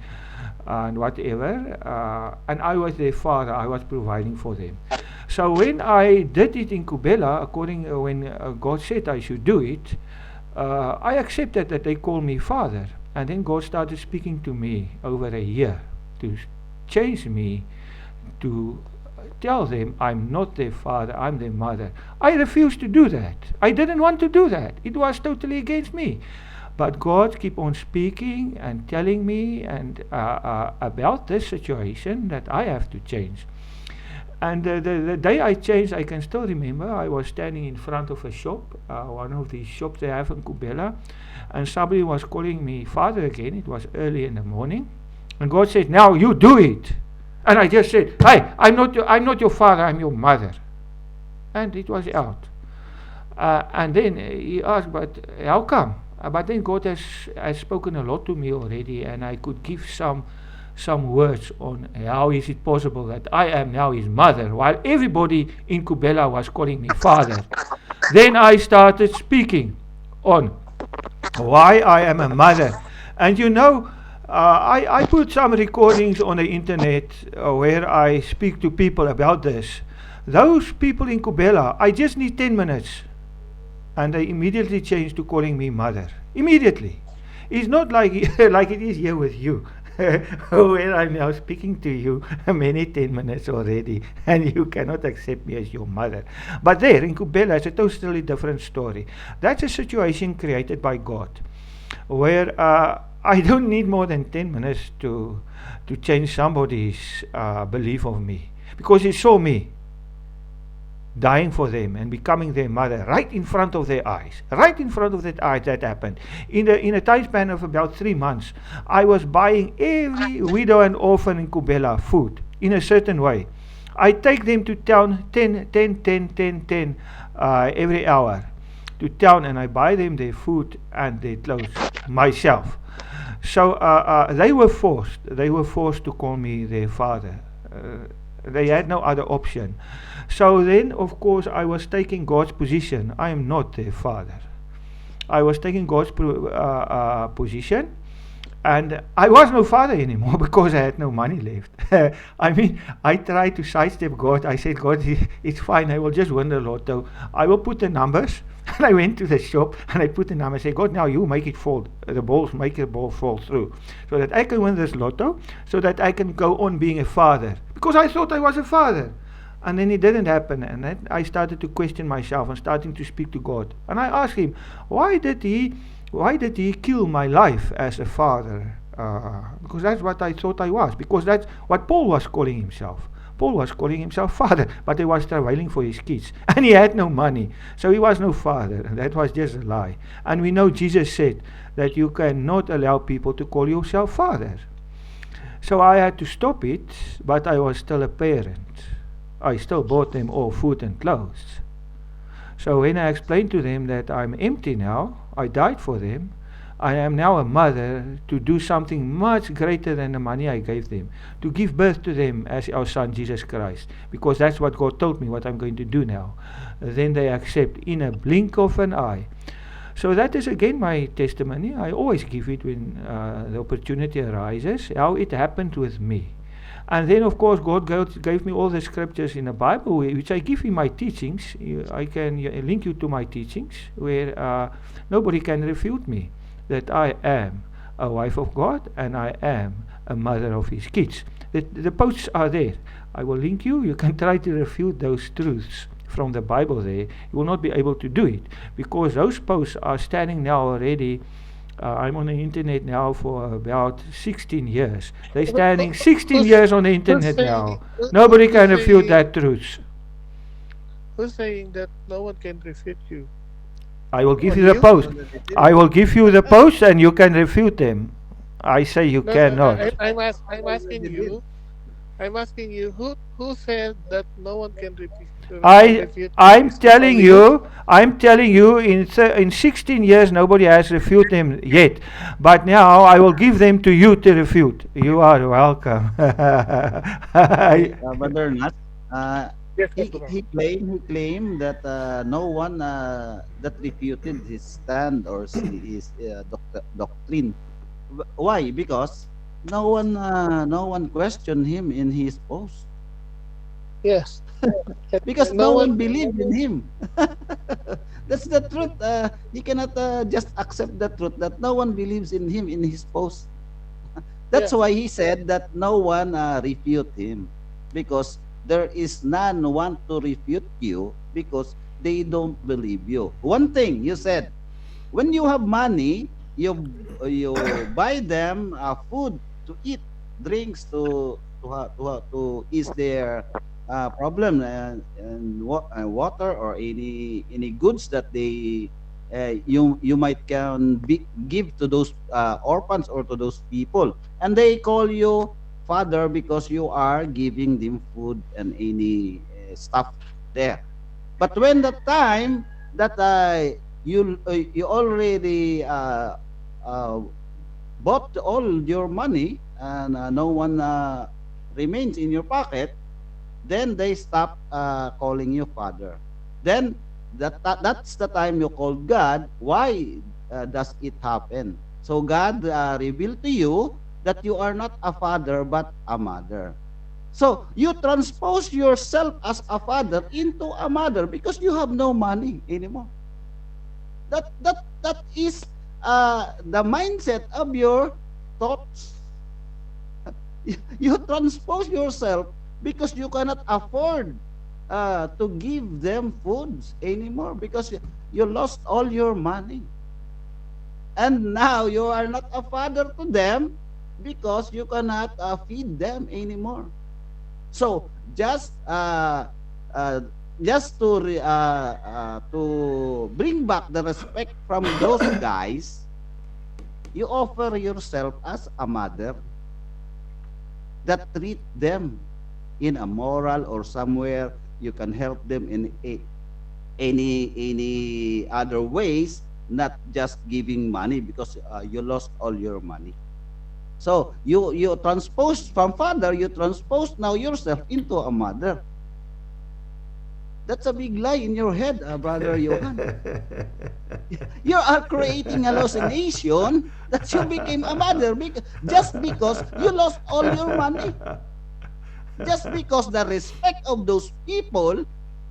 [SPEAKER 3] and whatever, and I was their father. I was providing for them. So when I did it in Kubela, when God said I should do it, I accepted that they call me father, and then God started speaking to me over a year to change me, to tell them I'm not their father, I'm their mother. I refused to do that. I didn't want to do that. It was totally against me. But God kept on speaking and telling me and about this situation that I have to change. And the day I changed, I can still remember, I was standing in front of a shop, one of these shops they have in Kubela, and somebody was calling me father again. It was early in the morning. And God said, now you do it. And I just said, hey, I'm not your father, I'm your mother. And it was out. And then he asked, but how come? But then God has spoken a lot to me already, and I could give some words on how is it possible that I am now his mother, while everybody in Kubela was calling me father. Then I started speaking on why I am a mother. And you know, I put some recordings on the internet where I speak to people about this. Those people in Kubela, I just need 10 minutes. And they immediately changed to calling me mother. Immediately. It's not like like it is here with you, where I'm now speaking to you many 10 minutes already, and you cannot accept me as your mother. But there in Kubela, it's a totally different story. That's a situation created by God, where I don't need more than 10 minutes to change somebody's belief of me, because he saw me dying for them and becoming their mother right in front of their eyes. Right in front of their eyes that happened. In a time span of about 3 months, I was buying every widow and orphan in Kubela food in a certain way. I take them to town 10 every hour to town, and I buy them their food and their clothes myself. So they were forced to call me their father. They had no other option. So then, of course, I was taking God's position. I am not their father. I was taking God's position, and I was no father anymore because I had no money left. I mean, I tried to sidestep God. I said, God, it's fine. I will just win the lotto. I will put the numbers. And I went to the shop and I put the number. I said, God, now you make it fall. The balls make the ball fall through, so that I can win this lotto, so that I can go on being a father. Because I thought I was a father. And then it didn't happen, and then I started to question myself and starting to speak to God. And I asked him, why did he kill my life as a father? Because that's what I thought I was. Because that's what Paul was calling himself. Paul was calling himself father, but he was travailing for his kids. And he had no money, so he was no father. And that was just a lie. And we know Jesus said that you cannot allow people to call yourself father. So I had to stop it, but I was still a parent. I still bought them all food and clothes. So when I explained to them that I'm empty now, I died for them, I am now a mother to do something much greater than the money I gave them, to give birth to them as our son Jesus Christ, because that's what God told me what I'm going to do now. Then they accept in a blink of an eye. So that is again my testimony. I always give it when the opportunity arises, how it happened with me. And then, of course, God gave me all the scriptures in the Bible, which I give in my teachings. I can link you to my teachings, where nobody can refute me that I am a wife of God and I am a mother of his kids. The posts are there. I will link you. You can try to refute those truths from the Bible there. You will not be able to do it, because those posts are standing now already. I'm on the internet now for about 16 years. They're standing 16 years on the internet now. Nobody can refute that truth.
[SPEAKER 4] Who's saying that no one can refute you?
[SPEAKER 3] I will give you the post. I will give you the post and you can refute them. I say you cannot.
[SPEAKER 4] I'm asking you. I'm asking you. Who said that no one can refute?
[SPEAKER 3] I'm telling you, in 16 years nobody has refuted them yet. But now I will give them to you to refute. You are welcome.
[SPEAKER 6] Brother Nat,
[SPEAKER 4] Yes,
[SPEAKER 6] he claimed that no one that refuted his stand or his doctrine. Why? Because no one questioned him in his post.
[SPEAKER 4] yes.
[SPEAKER 6] Because no one believed in him. That's the truth. He cannot just accept the truth that no one believes in him in his post. That's why he said that no one refute him, because there is none want to refute you because they don't believe you. One thing you said, when you have money, you buy them food to eat, drinks to ease their problem, and water or any goods that they you might give to those orphans or to those people, and they call you father because you are giving them food and any stuff there. But when the time that you already bought all your money and no one remains in your pocket, then they stop calling you father. Then that's the time you call God. Why does it happen? So God revealed to you that you are not a father but a mother. So you transpose yourself as a father into a mother because you have no money anymore. That is the mindset of your thoughts. You transpose yourself because you cannot afford to give them foods anymore because you lost all your money. and now you are not a father to them because you cannot feed them anymore. So uh, just to bring back the respect from those guys, you offer yourself as a mother that treat them in a moral or somewhere you can help them in any other ways, not just giving money because you lost all your money. So you transpose from father, you transpose now yourself into a mother. That's a big lie in your head, Brother Johan. You are creating hallucination that you became a mother just because you lost all your money. Just because the respect of those people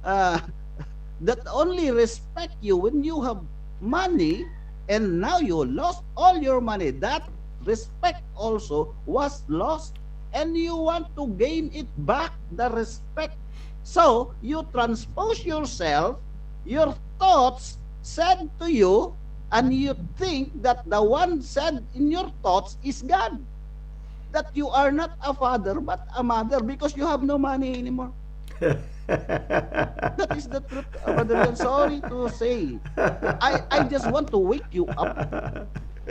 [SPEAKER 6] that only respect you when you have money, and now you lost all your money. That respect also was lost, and you want to gain it back, the respect. So you transpose yourself, your thoughts said to you, and you think that the one said in your thoughts is God. That you are not a father but a mother because you have no money anymore. That is the truth, Brother. I'm sorry to say. I just want to wake you up.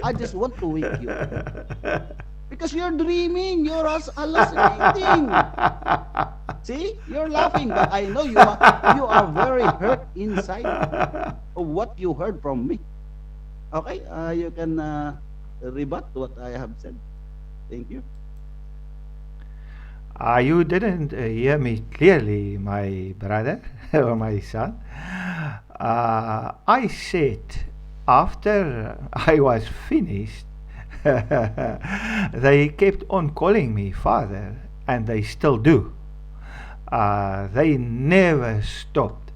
[SPEAKER 6] I just want to wake you up. Because you're dreaming, you're hallucinating. See, you're laughing, but I know you are very hurt inside of what you heard from me. Okay, you can rebut what I have said. Thank you.
[SPEAKER 3] You didn't hear me clearly, my brother or my son. I said after I was finished, they kept on calling me father, and they still do. They never stopped.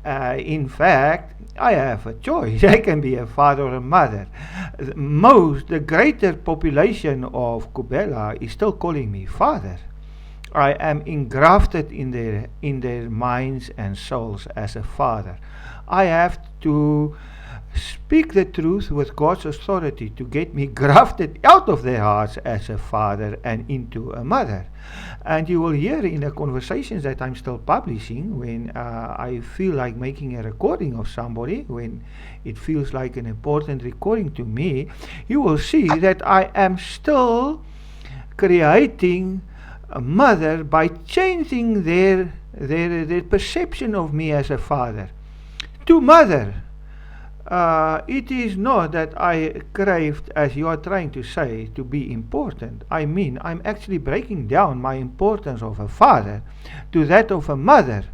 [SPEAKER 3] In fact, I have a choice. I can be a father or a mother. The greater population of Kubela is still calling me father. I am engrafted in their minds and souls as a father. I have to speak the truth with God's authority to get me grafted out of their hearts as a father and into a mother. And you will hear in the conversations that I'm still publishing, when I feel like making a recording of somebody, when it feels like an important recording to me, you will see that I am still creating a mother by changing their perception of me as a father to mother. It is not that I craved, as you are trying to say, to be important. I mean, I'm actually breaking down my importance of a father to that of a mother,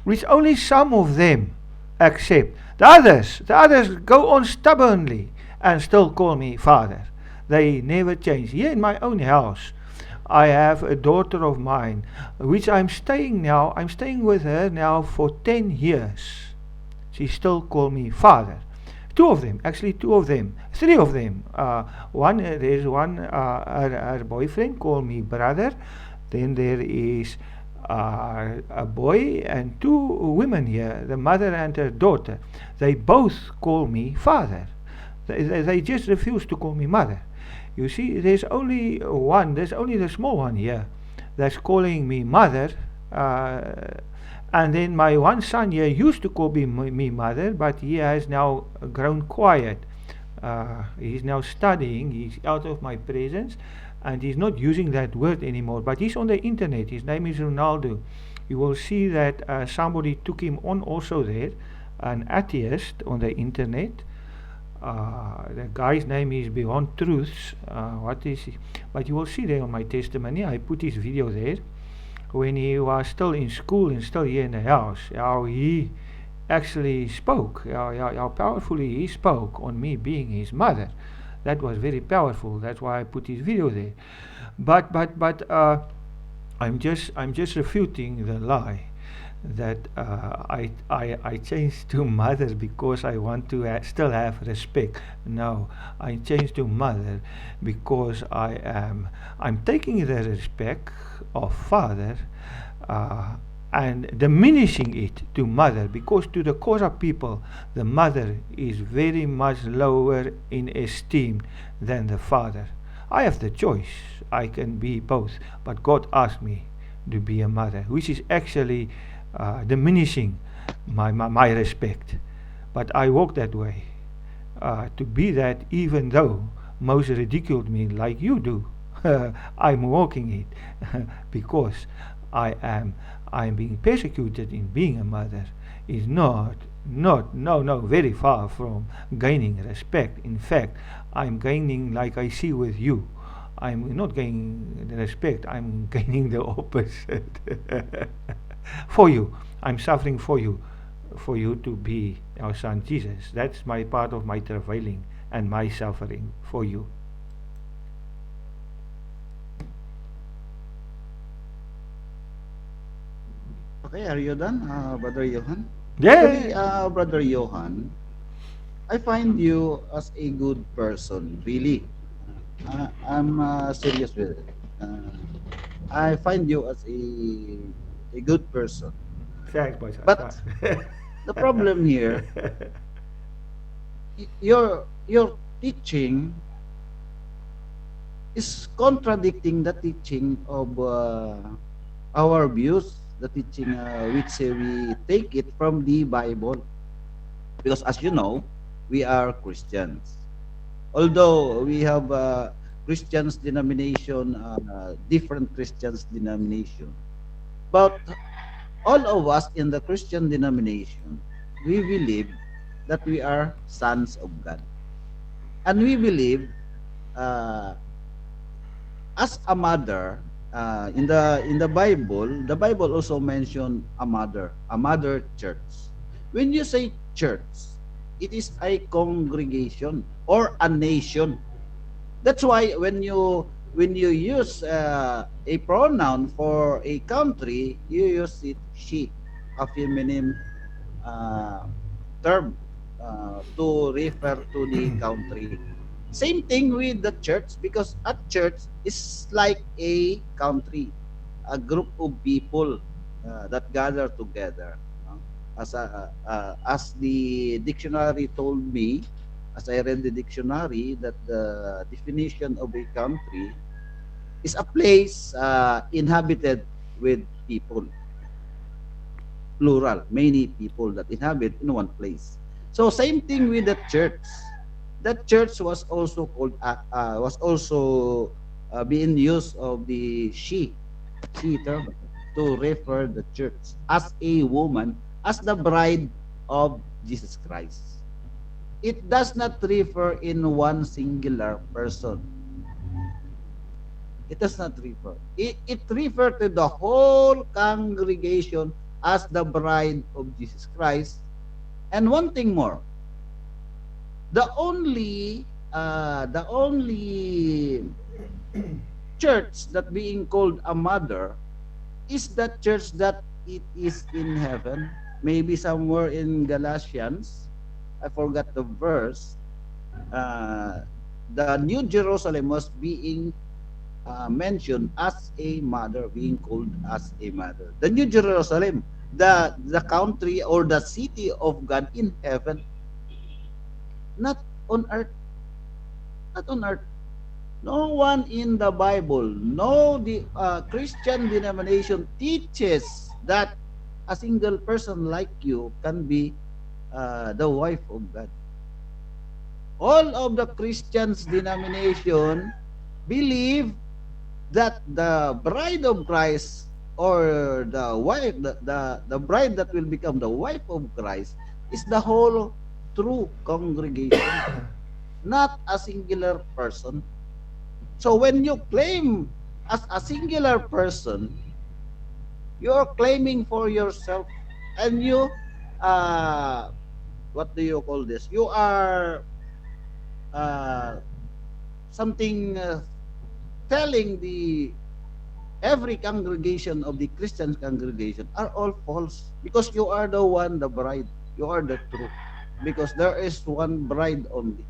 [SPEAKER 3] which only some of them accept. The others go on stubbornly and still call me father. They never change. Here in my own house, I have a daughter of mine, which I'm staying with her now for 10 years. She still calls me father. Three of them. There's one, her boyfriend called me brother. Then there is a boy and two women here, the mother and her daughter. They both call me father. They just refuse to call me mother. You see, there's only the small one here that's calling me mother. And then my one son here used to call me mother, but he has now grown quiet. He's now studying, he's out of my presence, and he's not using that word anymore. But he's on the internet, his name is Ronaldo. You will see that somebody took him on also there, an atheist on the internet. The guy's name is Beyond Truths. What is he? But you will see there on my testimony, I put his video there. When he was still in school and still here in the house, how he actually spoke, how powerfully he spoke on me being his mother. That was very powerful. That's why I put his video there. But I'm just refuting the lie that I changed to mother because I want to still have respect. No, I changed to mother because I'm taking the respect of father and diminishing it to mother, because to the Xhosa people the mother is very much lower in esteem than the father. I have the choice, I can be both, but God asked me to be a mother, which is actually diminishing my respect. But I walk that way, to be that, even though most ridiculed me like you do. I'm walking it because I am I'm being persecuted in being a mother is no, very far from gaining respect. In fact, I'm gaining, like I see with you. I'm not gaining the respect, I'm gaining the opposite. For you. I'm suffering for you to be our son Jesus. That's my part of my travailing and my suffering for you.
[SPEAKER 6] Okay, are you done, Brother Johan? Actually,
[SPEAKER 3] Yeah.
[SPEAKER 6] Brother Johan, I find you as a good person, really. I'm serious with it. I find you as a good person.
[SPEAKER 3] Thanks, boys.
[SPEAKER 6] But the problem here, your teaching is contradicting the teaching of our views, the teaching which we take it from the Bible. Because as you know, we are Christians. Although we have Christians denomination, different Christians denomination, but all of us in the Christian denomination, we believe that we are sons of God, and we believe uh, as a mother, in the Bible also mentioned a mother church. When you say church, it is a congregation or a nation. That's why when you use a pronoun for a country, you use it she, a feminine uh, term to refer to the country. Same thing with the church, because a church is like a country, a group of people that gather together. As the dictionary told me, as I read the dictionary, that the definition of a country is a place inhabited with people, plural, many people that inhabit in one place. So same thing with the church. That church was also called was also being used of the she term to refer the church as a woman, as the bride of Jesus Christ. It does not refer in one singular person. It does not refer. It refers to the whole congregation as the bride of Jesus Christ. And one thing more, the only church that being called a mother is that church that it is in heaven, maybe somewhere in Galatians. I forgot the verse. The New Jerusalem was being mentioned as a mother, being called as a mother. The New Jerusalem, the country or the city of God in heaven, not on earth, not on earth. No one in the Bible, no the Christian denomination teaches that a single person like you can be the wife of God. All of the Christians denomination believe that the bride of Christ, or the wife, the bride that will become the wife of Christ, is the whole true congregation, not a singular person. So when you claim as a singular person, you are claiming for yourself, and you, what do you call this? You are something telling the every congregation of the Christian congregation are all false, because you are the one, the bride. You are the truth, because there is one bride only.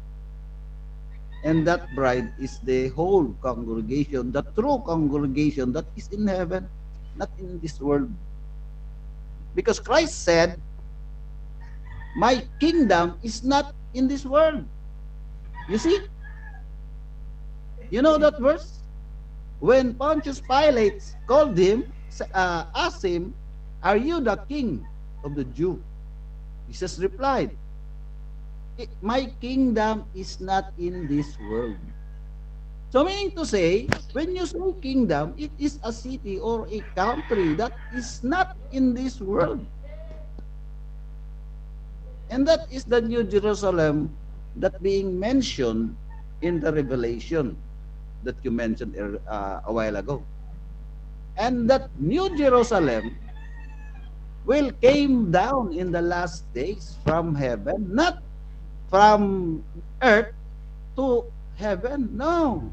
[SPEAKER 6] And that bride is the whole congregation, the true congregation that is in heaven, not in this world. Because Christ said, my kingdom is not in this world. You see? You know that verse? When Pontius Pilate called him, asked him, are you the king of the Jew? Jesus replied, my kingdom is not in this world. So meaning to say, when you say kingdom, it is a city or a country that is not in this world. And that is the New Jerusalem that being mentioned in the Revelation that you mentioned a while ago. And that New Jerusalem will came down in the last days from heaven, not from earth to heaven. No.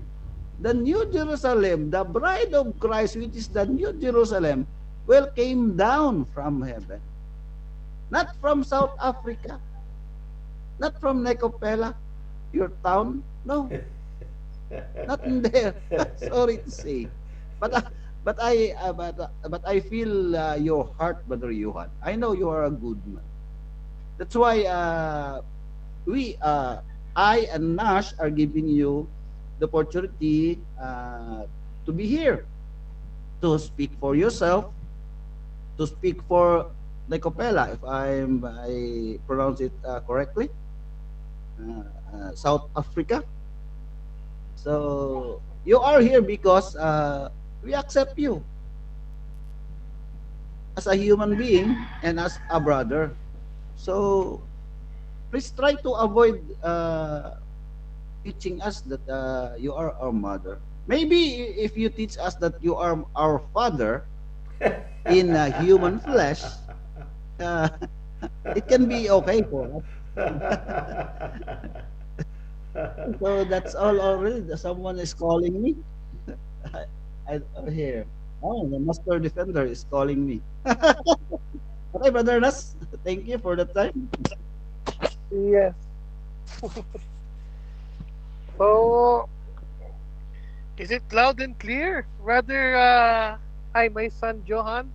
[SPEAKER 6] The New Jerusalem, the bride of Christ, which is the New Jerusalem, will came down from heaven. Not from South Africa. Not from Necopela, your town. No. Not in there. Sorry to say. But I feel your heart, Brother Johan. I know you are a good man. That's why I and Nash are giving you the opportunity to be here, to speak for yourself, to speak for Necopela, if I pronounce it correctly, South Africa. So you are here because we accept you as a human being and as a brother. So please try to avoid teaching us that you are our mother. Maybe if you teach us that you are our father in human flesh, it can be okay for us. So that's all already. Someone is calling me. I here. Oh, the master defender is calling me. Okay, Brother Nas, thank you for the time.
[SPEAKER 4] Yes. So, is it loud and clear? Rather, my son Johan?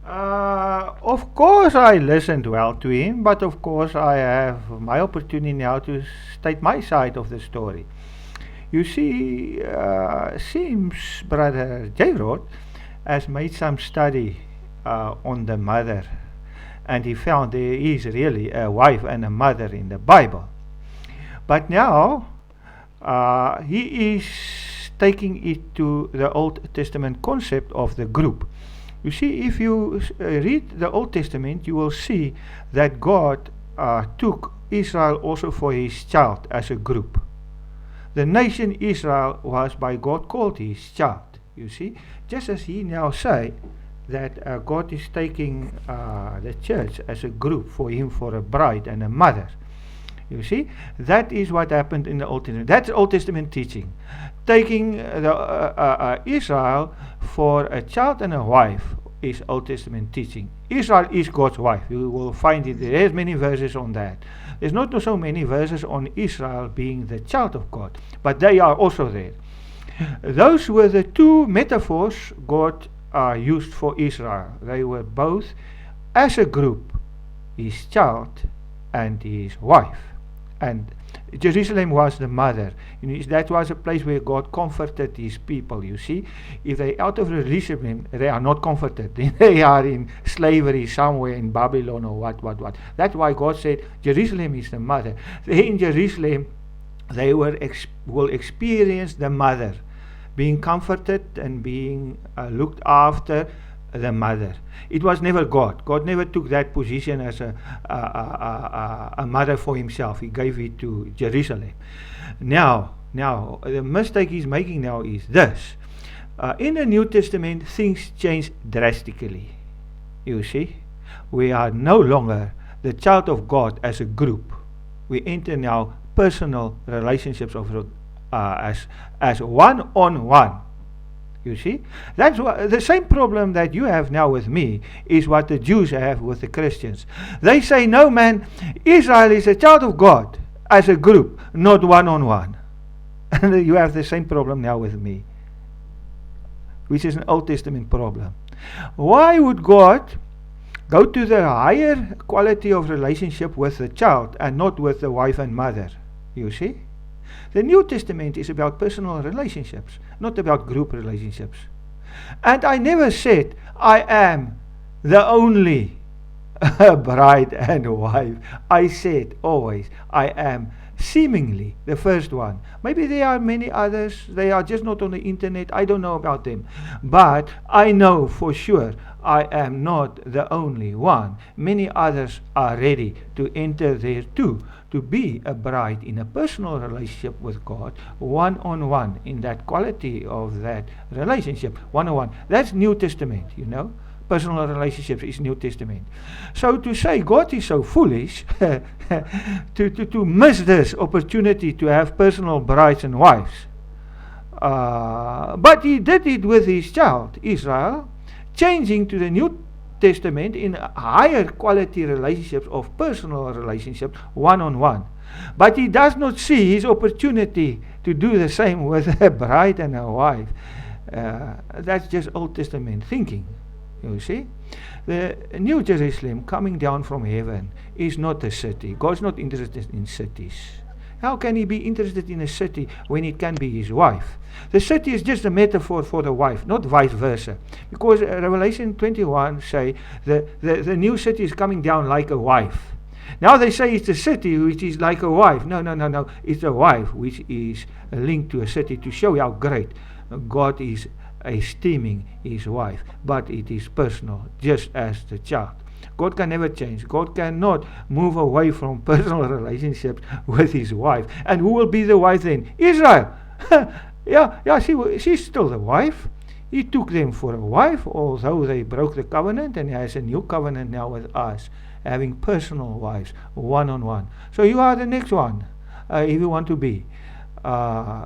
[SPEAKER 3] Of course, I listened well to him, but of course, I have my opportunity now to state my side of the story. You see, seems Brother Jayrod has made some study on the mother, and he found there is really a wife and a mother in the Bible. But now he is taking it to the Old Testament concept of the group. You see, if you read the Old Testament, you will see that God took Israel also for his child as a group. The nation Israel was by God called his child, you see. Just as he now say that God is taking the church as a group for him, for a bride and a mother. You see, that is what happened in the Old Testament. That's Old Testament teaching. Taking the Israel for a child and a wife is Old Testament teaching. Israel is God's wife. You will find it. There's many verses on that. There's not so many verses on Israel being the child of God, but they are also there. Those were the two metaphors God used for Israel. They were both as a group, his child and his wife. And Jerusalem was the mother. You know, that was a place where God comforted his people, you see. If they out of Jerusalem, they are not comforted. They are in slavery somewhere in Babylon or what. That's why God said Jerusalem is the mother. They in Jerusalem, they will experience the mother, being comforted and being looked after the mother. It was never God. God never took that position as a mother for himself. He gave it to Jerusalem. Now, the mistake he's making now is this. In the New Testament, things change drastically. You see, we are no longer the child of God as a group. We enter now personal relationships of as one-on-one. You see, that's what, the same problem that you have now with me is what the Jews have with the Christians. They say, no man, Israel is a child of God as a group, not one-on-one. And you have the same problem now with me, which is an Old Testament problem. Why would God go to the higher quality of relationship with the child and not with the wife and mother? You see? The New Testament is about personal relationships, not about group relationships. And I never said I am the only bride and wife. I said always I am seemingly the first one. Maybe there are many others, they are just not on the internet, I don't know about them. But I know for sure I am not the only one. Many others are ready to enter there too, to be a bride in a personal relationship with God, one-on-one, in that quality of that relationship, one-on-one. That's New Testament, you know. Personal relationships is New Testament. So to say God is so foolish to miss this opportunity to have personal brides and wives. But he did it with his child, Israel, changing to the New Testament in higher quality relationships of personal relationships, one-on-one. But he does not see his opportunity to do the same with a bride and a wife. That's just Old Testament thinking. You see, the New Jerusalem coming down from heaven is not a city. God's not interested in cities. How can he be interested in a city when it can be his wife? The city is just a metaphor for the wife, not vice versa. Because Revelation 21 say the new city is coming down like a wife. Now they say it's a city which is like a wife. No. It's a wife which is linked to a city to show how great God is esteeming his wife, but it is personal, just as the child. God can never change. God cannot move away from personal relationships with his wife. And who will be the wife then? Israel. She's still the wife. He took them for a wife, although they broke the covenant, and he has a new covenant now with us, having personal wives, one-on-one. So you are the next one, if you want to be.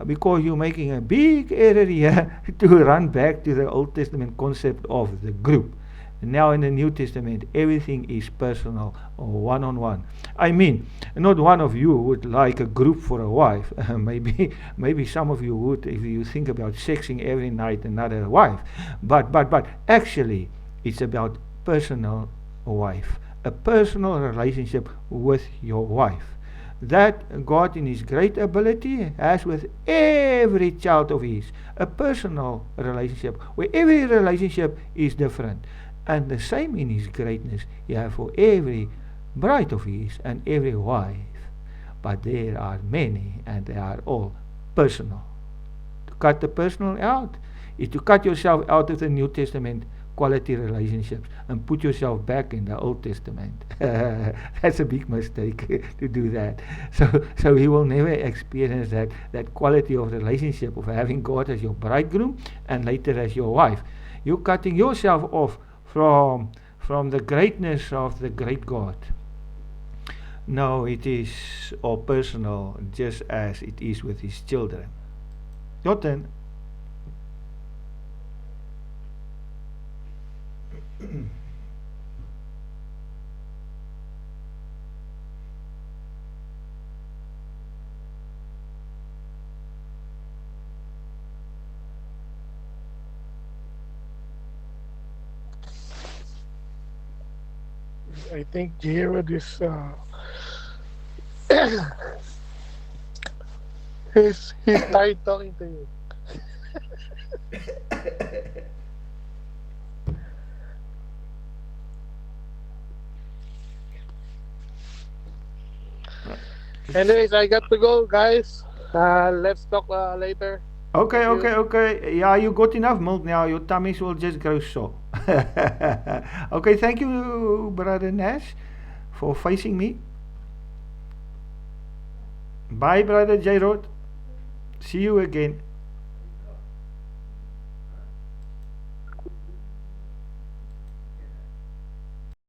[SPEAKER 3] Because you're making a big error here to run back to the Old Testament concept of the group. Now in the New Testament, everything is personal, one-on-one. I mean, not one of you would like a group for a wife. Maybe some of you would if you think about sexing every night another wife. But actually, it's about personal wife, a personal relationship with your wife. That God in his great ability has with every child of his, a personal relationship where every relationship is different. And the same in his greatness he has for every bride of his and every wife. But there are many and they are all personal. To cut the personal out is to cut yourself out of the New Testament quality relationships and put yourself back in the Old Testament. That's a big mistake to do that. So he will never experience that quality of relationship of having God as your bridegroom and later as your wife. You're cutting yourself off from the greatness of the great God. No, it is all personal, just as it is with his children. Your turn.
[SPEAKER 4] I think Jared is he's tired talking to you. Anyways, I got to go, guys. Let's talk later.
[SPEAKER 3] Okay. Yeah, you got enough milk now. Your tummies will just grow sore. Okay, thank you, Brother Nash, for facing me. Bye, Brother J-Rod. See you again.